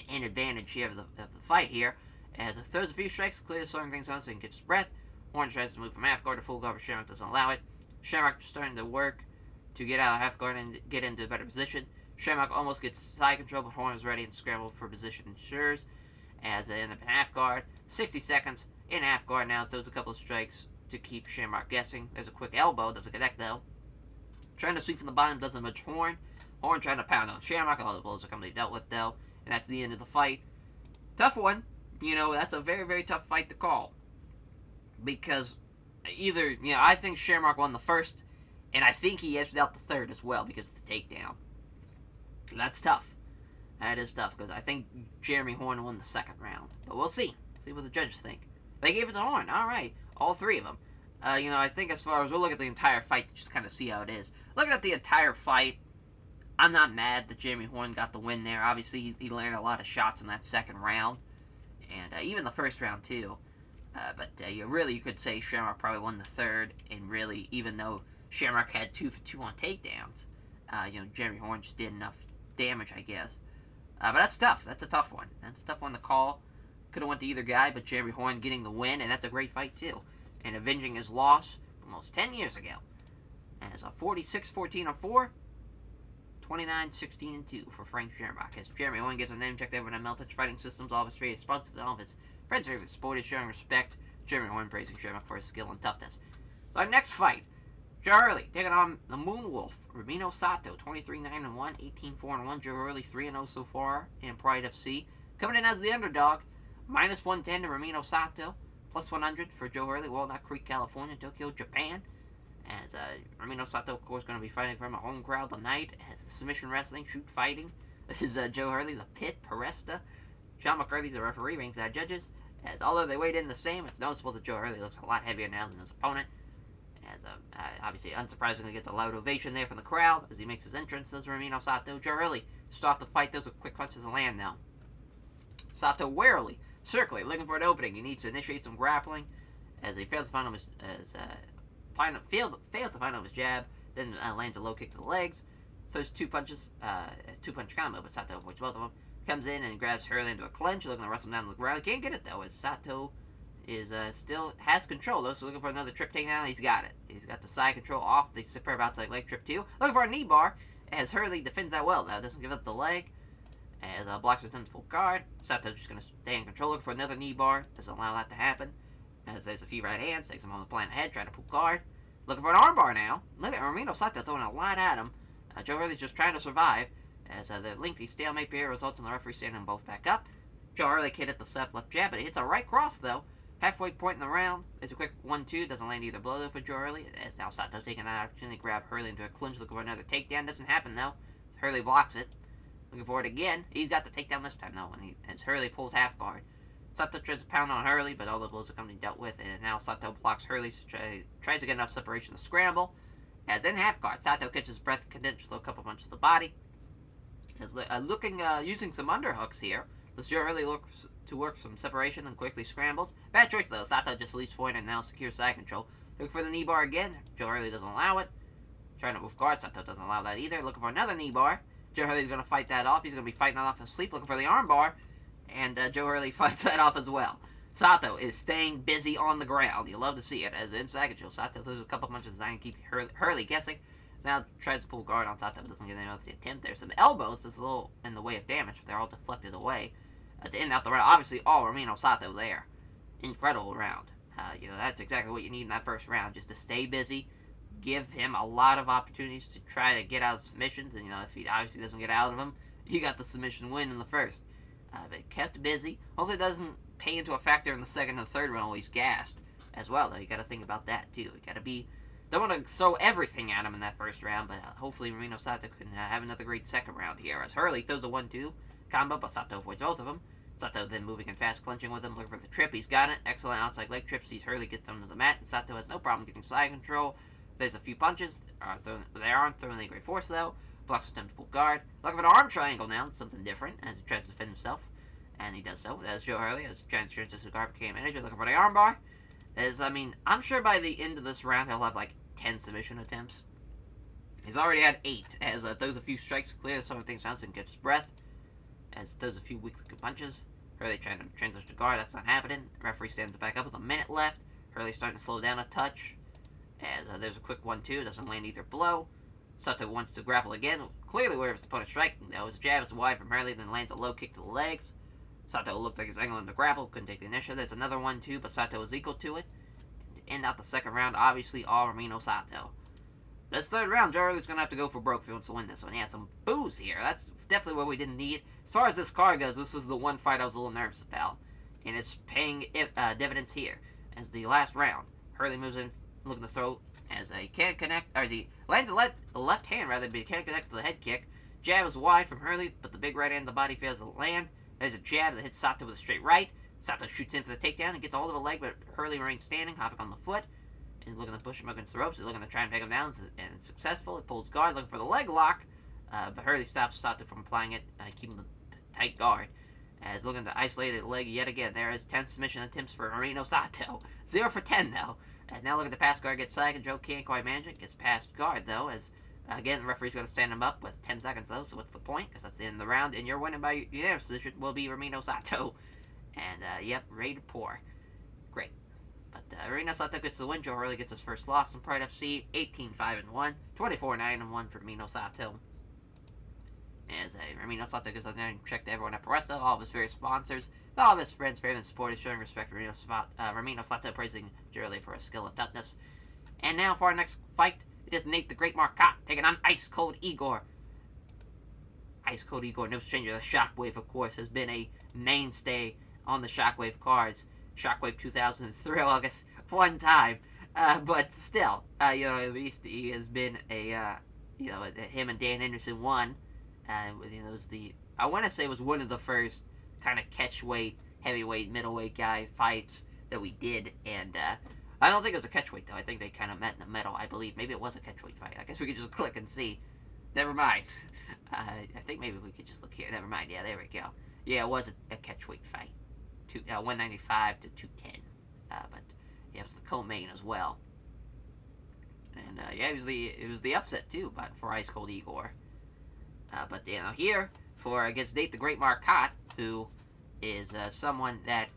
in advantage here of the fight here. As it throws a few strikes, clears slowing things on so he can catch his breath. Horn tries to move from half guard to full guard, but Shamrock doesn't allow it. Shamrock starting to work to get out of half guard and get into a better position. Shamrock almost gets side control, but Horn is ready and scrambled for position ensures. As they end up in half guard, 60 seconds in half guard now, throws a couple of strikes to keep Shamrock guessing. There's a quick elbow, doesn't connect though. Trying to sweep from the bottom, doesn't much Horn. Horn trying to pound on Shamrock, all the blows are completely dealt with though, and that's the end of the fight. Tough one, that's a very, very tough fight to call. Because either, I think Shamrock won the first, and I think he edged out the third as well because of the takedown. That's tough. That is tough, because I think Jeremy Horn won the second round. But we'll see. See what the judges think. They gave it to Horn. All right. All three of them. I think as far as we'll look at the entire fight to just kind of see how it is. Looking at the entire fight, I'm not mad that Jeremy Horn got the win there. Obviously, he landed a lot of shots in that second round. And even the first round, too. But you could say Shamrock probably won the third. And really, even though Shamrock had 2 for 2 on takedowns, Jeremy Horn just did enough damage, I guess. But that's tough. That's a tough one. That's a tough one to call. Could have went to either guy, but Jeremy Horn getting the win, and that's a great fight, too. And avenging his loss from almost 10 years ago. As a 46-14-4, 29-16-2 for Frank Shamrock. As Jeremy Horn gives a name check to everyone at Meltouch Fighting Systems, all of his trade sponsors, and all of his friends' favorite sport is showing respect. Jeremy Horn praising Shamrock for his skill and toughness. So our next fight, Joe Harley taking on the Moonwolf, Romeo Soto, 23-9-1, 18-4-1. Joe Harley 3-0 so far in Pride FC. Coming in as the underdog, minus 110 to Romeo Soto, plus 100 for Joe Harley, Walnut Creek, California, Tokyo, Japan. As Romeo Soto, of course, going to be fighting from a home crowd tonight. As the submission wrestling, shoot fighting. This is Joe Harley, the Pit, Peresta. John McCarthy's the referee, ringside judges. As although they weighed in the same, it's noticeable that Joe Harley looks a lot heavier now than his opponent. As obviously, unsurprisingly, gets a loud ovation there from the crowd as he makes his entrance as Romeo Soto. Joe Harley just off the fight, those are quick punches to land now. Sato warily, circling, looking for an opening. He needs to initiate some grappling as he fails to find him fails to find him his jab, then lands a low kick to the legs. Throws two punches, two-punch combo, but Sato avoids both of them. Comes in and grabs Harley into a clinch, looking to wrestle him down to the ground. Can't get it though, as Sato is still has control though, so looking for another trip takedown. He's got it. He's got the side control off the superb outside leg trip too. Looking for a knee bar as Harley defends that well though, doesn't give up the leg. As blocks with pull guard. Sato's just going to stay in control, looking for another knee bar. Doesn't allow that to happen. As there's a few right hands, takes him on the plan ahead, trying to pull guard. Looking for an arm bar now. Look at Romeo Sato throwing a lot at him. Joe Harley's just trying to survive. As the lengthy stalemate here results in the referee standing them both back up. Joe Harley hit at the Sapp left jab, but he hits a right cross though. Halfway point in the round. There's a quick 1-2. Doesn't land either blow though for Joe Harley. As now Sato taking that opportunity to grab Harley into a clinch, looking for another takedown. Doesn't happen though. Harley blocks it. Looking for it again. He's got the takedown this time though, as Harley pulls half guard. Sato tries to pound on Harley, but all the blows are coming dealt with, and now Sato blocks Harley, so tries to get enough separation to scramble. As in half guard, Sato catches breath, condensed with a couple punches to the body. As using some underhooks here. Joe Harley looks to work some separation and quickly scrambles. Bad choice though. Sato just leaps forward and now secures side control. Looking for the knee bar again. Joe Harley doesn't allow it. Trying to move guard. Sato doesn't allow that either. Looking for another knee bar. Joe Harley's going to fight that off. He's going to be fighting that off his sleep. Looking for the arm bar. And Joe Harley fights that off as well. Sato is staying busy on the ground. You love to see it. As in side control, Sato throws a couple punches designed to keep Harley guessing. So now tries to pull guard on Sato. Doesn't get any of the attempt. There's some elbows. Just a little in the way of damage. But they're all deflected away. To end out the round, obviously all Romeo Sato there. Incredible round. That's exactly what you need in that first round. Just to stay busy. Give him a lot of opportunities to try to get out of submissions. And, if he obviously doesn't get out of them, he got the submission win in the first. But kept busy. Hopefully it doesn't pay into a factor in the second and third round while he's gassed as well, though. You got to think about that, too. You got to be... Don't want to throw everything at him in that first round, but hopefully Romeo Sato can have another great second round here. As Harley throws a 1-2 combo, but Sato avoids both of them. Sato then moving and fast clinching with him, looking for the trip. He's got it. Excellent outside leg trip. Sees Harley gets him to the mat, and Sato has no problem getting side control. There's a few punches. They aren't throwing any great force, though. blocks attempt to pull guard. Looking for an arm triangle now, something different, as he tries to defend himself. And he does so, as Joe Harley, as he tries to transition to guard became manager, looking for the arm bar. I'm sure by the end of this round he'll have like 10 submission attempts. He's already had 8, as throws a few strikes, clears some things down so he can get his breath. As throws a few weak looking punches. Hurley trying to transition to guard, that's not happening. The referee stands back up with a minute left. Hurley starting to slow down a touch. As there's a quick 1-2, doesn't land either blow. Soto wants to grapple again, clearly aware of his opponent's strike. That was a jab, is wide from Hurley, then lands a low kick to the legs. Sato looked like he was angling to grapple, couldn't take the initiative. There's another 1-2, but Sato was equal to it. And to end out the second round, obviously all Romeo Sato. This third round, Joe Hurley's going to have to go for broke if he wants to win this one. Yeah, some boos here. That's definitely what we didn't need. As far as this card goes, this was the one fight I was a little nervous about. And it's paying dividends here. As the last round, Hurley moves in, looking to throw, as he can't connect, or as he lands a left hand rather, but he can't connect to the head kick. Jab is wide from Hurley, but the big right hand of the body fails to land. There's a jab that hits Sato with a straight right. Sato shoots in for the takedown and gets a hold of a leg, but Hurley remains standing, hopping on the foot. He's looking to push him against the ropes. He's looking to try and take him down, and it's successful. He pulls guard, looking for the leg lock, but Hurley stops Sato from applying it, keeping the tight guard. As looking to isolate his leg yet again. There is 10 submission attempts for Romeo Sato. 0 for 10, though. As now looking to pass guard, gets sagged, and Joe can't quite manage it. Gets past guard, though, as again, the referee's going to stand him up with 10 seconds, though, so what's the point? Because that's the end of the round, and you're winning by unanimous decision will be Romeo Sato. And, yep, ready to pour. Great. But Romeo Sato gets the win. Joe Hurley gets his first loss in Pride FC. 18-5-1. 24-9-1 for Romeo Sato. As Romeo Sato goes out there and check to everyone at Presta, all of his various sponsors, all of his friends, family, and supporters showing respect to Romeo Sato, praising Joe Hurley for his skill and toughness. And now for our next fight, it is Nate the Great Marcotti taking on Ice Cold Igor. Ice Cold Igor, no stranger. The Shockwave, of course, has been a mainstay on the Shockwave cards. Shockwave 2003, I guess, one time. But still, at least he has been him and Dan Henderson won. It was I want to say it was one of the first kind of catchweight, heavyweight, middleweight guy fights that we did. And I don't think it was a catchweight, though. I think they kind of met in the middle, I believe. Maybe it was a catchweight fight. I guess we could just click and see. Never mind. I think maybe we could just look here. Never mind. Yeah, there we go. Yeah, it was a catchweight fight. 195 to 210. But yeah, it was the co-main as well. And yeah, it was the upset too, but for Ice Cold Igor. But here for against Nate the Great Marcotti, who is someone that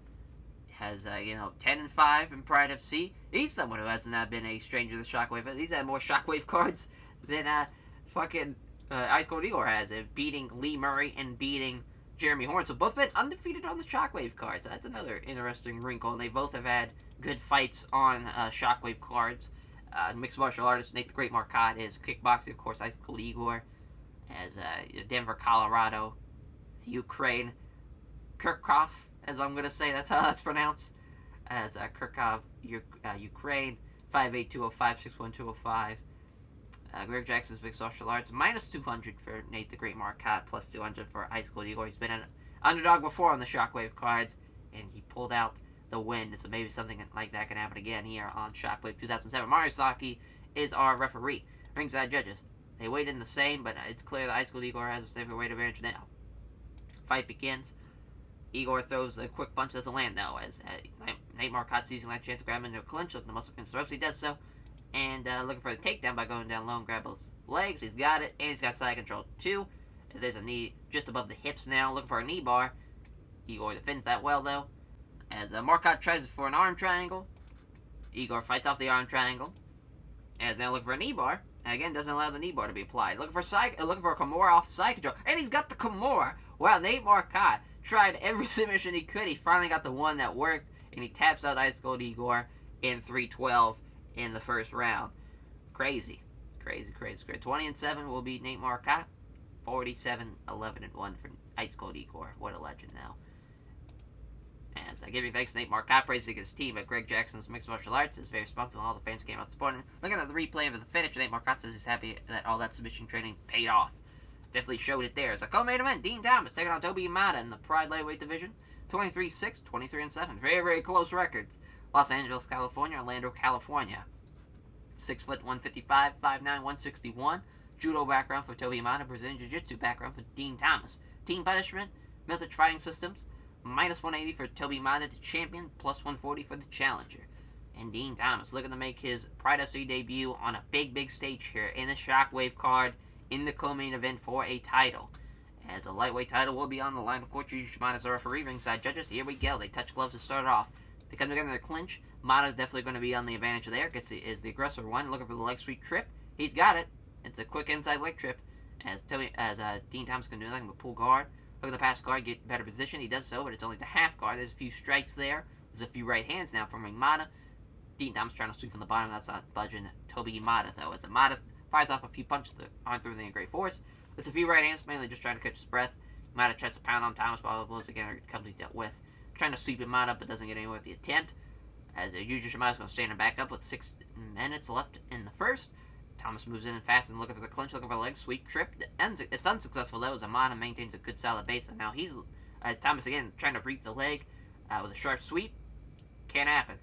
has 10-5 in Pride FC. He's someone who has not been a stranger to the Shockwave. He's had more Shockwave cards than Ice Cold Igor has, beating Lee Murray and beating Jeremy Horn. So both been undefeated on the Shockwave cards. That's another interesting wrinkle. And they both have had good fights on Shockwave cards. Mixed martial artist Nate the Great Marcotti is kickboxing, of course. Ice Cold Igor as Denver, Colorado, the Ukraine, Kirkov, as I'm going to say, that's how that's pronounced, as Kirkov, Ukraine, 5'8", 205, Greg Jackson's mixed martial arts, minus 200 for Nate the Great Marcotti, plus 200 for Ice Cold Igor. He's been an underdog before on the Shockwave cards, and he pulled out the win, so maybe something like that can happen again here on Shockwave 2007. Mario Saki is our referee. Ringside judges. They weighed in the same, but it's clear that Ice Cold Igor has a safer weight advantage now. Fight begins. Igor throws a quick punch, doesn't land though, as Nate Marcotti's using that chance to grab him into a clinch, looking to muscle against the ropes. He does so, and looking for the takedown by going down low and grab his legs. He's got it, and he's got side control too. There's a knee just above the hips now, looking for a knee bar. Igor defends that well though, as Marcotti tries for an arm triangle. Igor fights off the arm triangle, as now looking for a knee bar. And again, doesn't allow the knee bar to be applied. Looking for a Kimura off side control, and he's got the Kimura. Wow, Nate Marcotti tried every submission he could. He finally got the one that worked, and he taps out Ice Cold Igor in 3-12 in the first round. Crazy. 20-7 will be Nate Marcotti. 47-11-1 for Ice Cold Igor. What a legend now. As I give you thanks to Nate Marcotti, praising his team at Greg Jackson's Mixed Martial Arts. Is very responsive, and all the fans came out to support him. Looking at the replay of the finish, Nate Marcotti says he's happy that all that submission training paid off. Definitely showed it there. As a co-main event, Dean Thomas taking on Toby Imada in the Pride Lightweight division. 23-6, 23-7. Very, very close records. Los Angeles, California, Orlando, California. 6 foot 155, 5'9", 161. Judo background for Toby Imada, Brazilian Jiu-Jitsu background for Dean Thomas. Team punishment, Military Fighting Systems, minus 180 for Toby Imada to champion, plus 140 for the challenger. And Dean Thomas looking to make his Pride FC debut on a big stage here in the Shockwave card in the co-main event for a title. As a lightweight title will be on the line. Of course, Yuji Shimada as the referee, ringside judges. Here we go. They touch gloves to start off. They come together in a clinch. Mata's definitely going to be on the advantage there. Is the aggressor one, looking for the leg sweep trip. He's got it. It's a quick inside leg trip. As Dean Thomas can do nothing but pull guard. Look at the pass guard, get better position. He does so, but it's only the half guard. There's a few strikes there. There's a few right hands now from Mata. Dean Thomas trying to sweep from the bottom. That's not budging Toby Imada, though. As Imada fires off a few punches that aren't through the great force. It's a few right hands, mainly just trying to catch his breath. Imada tries to pound on Thomas, but all the blows again are completely dealt with. Trying to sweep Imada, but doesn't get anywhere with the attempt. As Yuji Shimada is going to stand him back up with 6 minutes left in the first. Thomas moves in fast and looking for the clinch, looking for a leg sweep trip. It's unsuccessful though, as Imada maintains a good solid base. And now he's, as Thomas again, trying to reap the leg with a sharp sweep. Can't happen.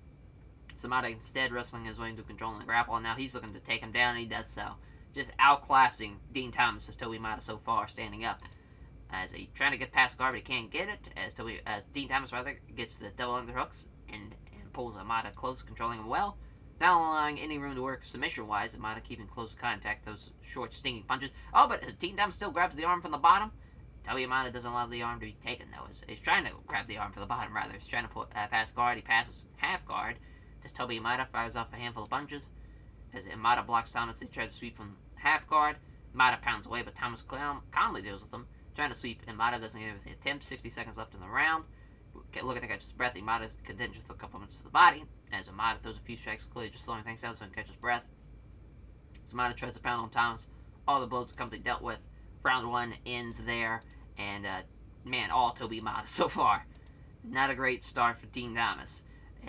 Imada instead wrestling his way into controlling the grapple, and now he's looking to take him down, and he does so. Just outclassing Dean Thomas as Toby Imada so far, standing up. As he trying to get past guard, but he can't get it. As Dean Thomas gets the double underhooks and pulls Imada close, controlling him well. Not allowing any room to work submission-wise. Imada keeping close contact, those short stinging punches. Oh, but Dean Thomas still grabs the arm from the bottom. Toby Imada doesn't allow the arm to be taken, though. He's trying to grab the arm from the bottom, rather. He's trying to put pass guard. He passes half guard. As Toby Imada fires off a handful of punches. As Imada blocks Thomas, he tries to sweep from half guard. Imada pounds away, but Thomas calmly deals with him. Trying to sweep, Imada doesn't get with the attempt. 60 seconds left in the round. Looking to catch his breath. Imada continues with a couple punches to the body. As Imada throws a few strikes, clearly just slowing things down so he can catch his breath. As Imada tries to pound on Thomas. All the blows are completely dealt with. Round 1 ends there. And, man, all Toby Imada so far. Not a great start for Dean Thomas.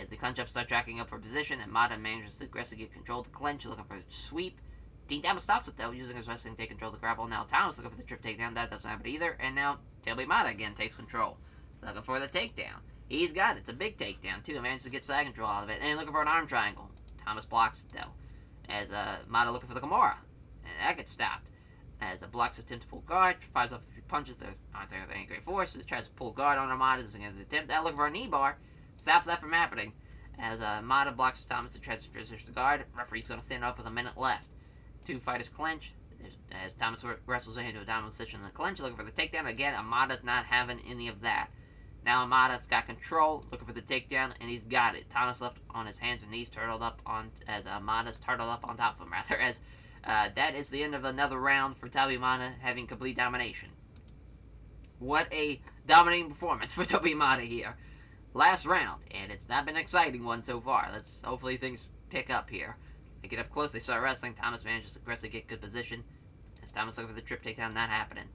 The clinch ups start tracking up for position, and Imada manages to aggressively get control of the clinch, looking for a sweep. Dean Thomas stops it though, using his wrestling to take control of the grapple. Now Thomas looking for the trip takedown, that doesn't happen either, and now Toby Imada again takes control. Looking for the takedown. He's got it. It's a big takedown too. Manages to get side control out of it, and looking for an arm triangle. Thomas blocks it though. As Imada looking for the Kimura, and that gets stopped. As blocks attempt to pull guard, fires off a few punches. There's not there with any great force. Just tries to pull guard on Imada, doesn't get the attempt. That looking for a knee bar. Stops that from happening. As Imada blocks Thomas and tries to transition the guard. Referee's going to stand up with a minute left. Two fighters clinch. As Thomas wrestles into a dominant position in the clinch, looking for the takedown. Again, Imada's not having any of that. Now Imada's got control, looking for the takedown, and he's got it. Thomas left on his hands and knees, turtled up on, as Imada's turtled up on top of him, rather. As that is the end of another round for Toby Imada having complete domination. What a dominating performance for Toby Imada here. Last round, and it's not been an exciting one so far. Hopefully things pick up here. They get up close, they start wrestling. Thomas manages to aggressively get good position. As Thomas looking for the trip takedown, not happening.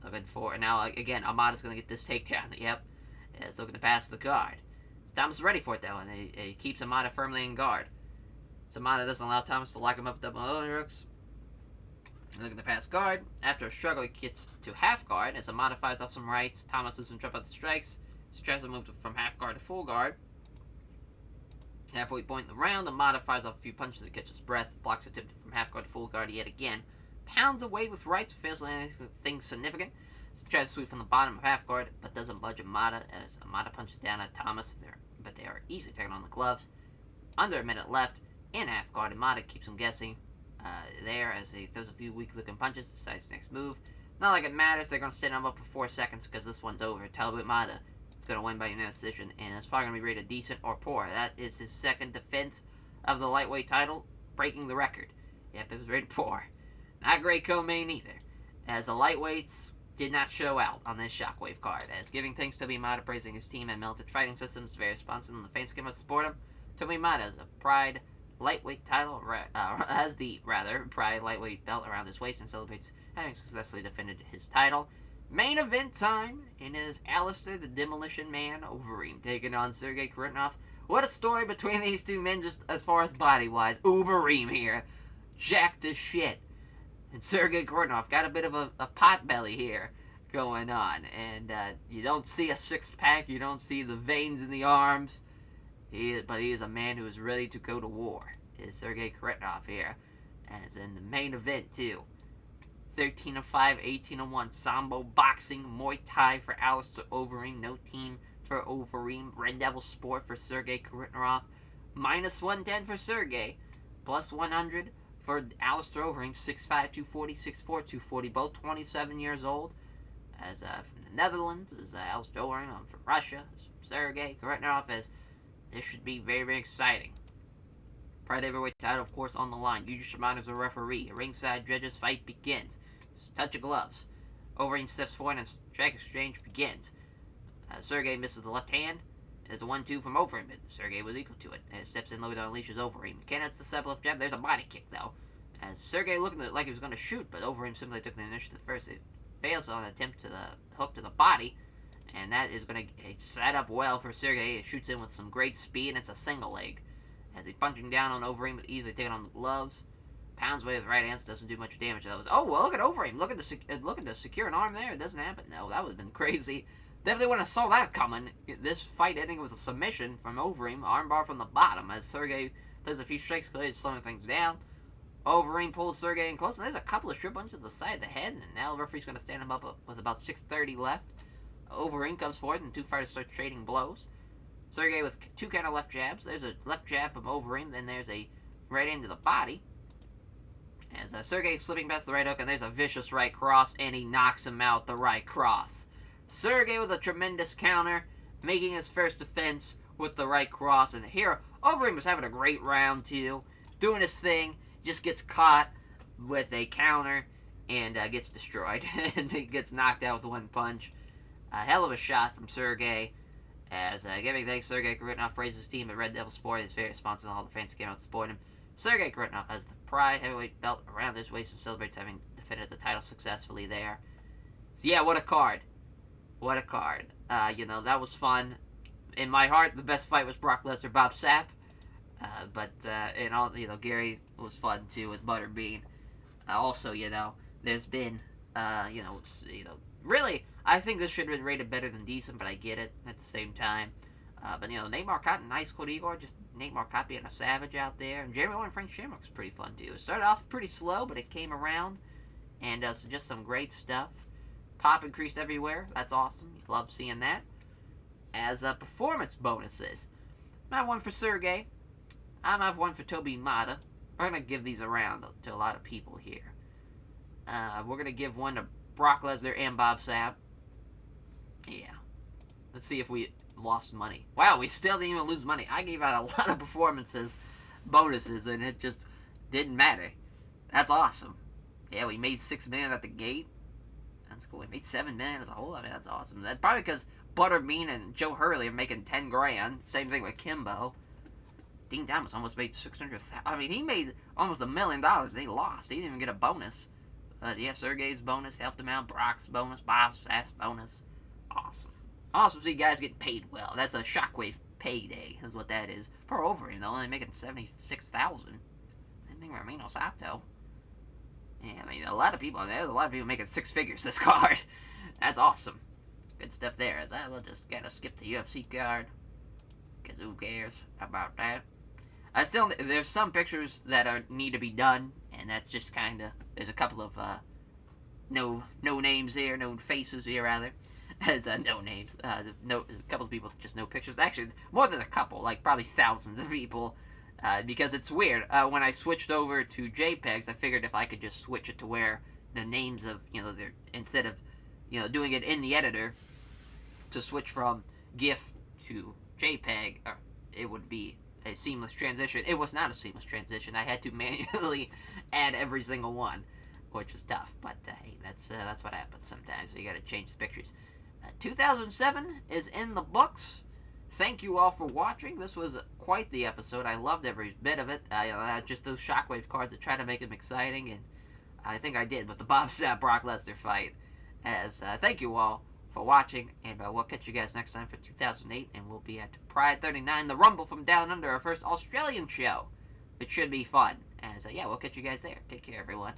Looking for, and now again, Imada's going to get this takedown. Yep. It's looking to pass the guard. Thomas is ready for it though, and he keeps Imada firmly in guard. So Imada doesn't allow Thomas to lock him up with double underhooks. Looking to pass guard. After a struggle, he gets to half guard. As Imada fires off some rights, Thomas doesn't trip out the strikes. He tries to move from half guard to full guard. Halfway point in the round, Imada fires off a few punches to catch his breath. Blocks a tip from half guard to full guard yet again. Pounds away with rights, fails to land anything significant. So tries to sweep from the bottom of half guard, but doesn't budge Imada as Imada punches down at Thomas, but they are easily taken on the gloves. Under a minute left in half guard, Imada keeps him guessing there as he throws a few weak looking punches, decides his next move. Not like it matters, they're going to stand him up for 4 seconds because this one's over. Toby Imada is going to win by unanimous decision, and it's probably going to be rated decent or poor. That is his second defense of the lightweight title, breaking the record. Yep, it was rated poor. Not great co-main either, as the lightweights did not show out on this Shockwave card, as giving thanks to Toby Imada, praising his team and Military Fighting Systems, very responsive, and the fans came out to support him. Toby Imada has a Pride lightweight title, has the Pride lightweight belt around his waist and celebrates having successfully defended his title. Main event time, and it is Alistair the Demolition Man Overeem taking on Sergey Koritnov. What a story between these two men, just as far as body-wise. Overeem here, jacked as shit. And Sergey Koritnov got a bit of a pot belly here going on. And you don't see a six-pack, you don't see the veins in the arms. But he is a man who is ready to go to war. Is Sergey Koritnov here. And it's in the main event, too. 13-5, 18-1. Sambo, boxing, Muay Thai for Alistair Overeem. No team for Overeem. Red Devil Sport for Sergey Kuritnerov. -110 for Sergey. +100 for Alistair Overeem. 6'5", 240, 6'4", 240. Both 27 years old. As from the Netherlands is Alistair Overeem. I'm from Russia. Sergey Kuritnerov. As this should be very, very exciting. Pride Heavyweight title, of course, on the line. Yuji Shimano is a referee. Ringside judges fight begins. Touch of gloves. Overeem steps forward and strike exchange begins. Sergey misses the left hand. There's a 1-2 from Overeem, but Sergey was equal to it. As steps in low to unleashes Overeem. Again, it's the Sapp left jab. There's a body kick, though. As Sergey looking like he was going to shoot, but Overeem simply took the initiative first. It fails on an attempt to the hook to the body. And that is going to set up well for Sergey. It shoots in with some great speed, and it's a single leg. As he's punching down on Overeem, but easily taking on the gloves. Pounds away with right hands, doesn't do much damage. That was, oh, well, look at Overeem. Look at the secure an arm there. It doesn't happen. No, that would have been crazy. Definitely wouldn't have saw that coming. This fight ending with a submission from Overeem. Armbar from the bottom as Sergey does a few strikes, slowing things down. Overeem pulls Sergey in close, and there's a couple of strip punches to the side of the head, and now the referee's going to stand him up with about 6:30 left. Overeem comes forward, and two fighters start trading blows. Sergey with two counter left jabs. There's a left jab from Overeem. Then there's a right hand to the body. As Sergey slipping past the right hook, and there's a vicious right cross, and he knocks him out the right cross. Sergey with a tremendous counter, making his first defense with the right cross. And here, Overeem was having a great round, too. Doing his thing, just gets caught with a counter, and gets destroyed. And he gets knocked out with one punch. A hell of a shot from Sergey. As giving thanks, Sergey Kuritnerov praises his team at Red Devil Sport. He's very responsive, and all the fans came out to support him. Sergey Kuritnerov has the Pride Heavyweight belt around his waist and celebrates having defended the title successfully there. So yeah, what a card. What a card. That was fun. In my heart, the best fight was Brock Lesnar, Bob Sapp. Gary was fun too with Butterbean. Also, there's been, really, I think this should have been rated better than decent, but I get it at the same time. Nate Marcotti, nice quote, Igor. Just Nate Marcotti being a savage out there. And Jeremy and Frank Shamrock was pretty fun, too. It started off pretty slow, but it came around. And so just some great stuff. Pop increased everywhere. That's awesome. You love seeing that. As performance bonuses. I have one for Sergey. I have one for Toby Mata. We're going to give these around to a lot of people here. We're going to give one to Brock Lesnar and Bob Sapp. Yeah. Let's see if we lost money. Wow, we still didn't even lose money. I gave out a lot of performances, bonuses, and it just didn't matter. That's awesome. Yeah, we made $6 million at the gate. That's cool. We made $7 million as a whole. I mean, that's awesome. That's probably because Butterbean and Joe Harley are making $10 grand. Same thing with Kimbo. Dean Thomas almost made $600,000. I mean, he made almost $1 million. They lost. He didn't even get a bonus. Yeah, Sergey's bonus helped him out. Brock's bonus. Bob's bonus. Awesome. Awesome to see guys getting paid well. That's a Shockwave payday, is what that is. Per Overeem, they're only making $76,000. Same thing with Romeo Soto. Yeah, I mean, there's a lot of people making six figures this card. That's awesome. Good stuff there. We'll just gotta skip the UFC card. Because who cares about that? There's some pictures that need to be done, and that's just kind of, there's a couple of, no names here, no faces here, rather. As no names. A couple of people, just no pictures. Actually, more than a couple, like probably thousands of people. Because it's weird. When I switched over to JPEGs, I figured if I could just switch it to where the names of, instead of, doing it in the editor, to switch from GIF to JPEG, it would be a seamless transition. It was not a seamless transition. I had to manually add every single one, which was tough. But hey, that's what happens sometimes. So you got to change the pictures. 2007 is in the books. Thank you all for watching. This was quite the episode. I loved every bit of it. Just those Shockwave cards to try to make them exciting, and I think I did with the Bob Sapp Brock Lesnar fight. Thank you all for watching, and we'll catch you guys next time for 2008, and we'll be at Pride 39, the Rumble from Down Under, our first Australian show. It should be fun. We'll catch you guys there. Take care, everyone.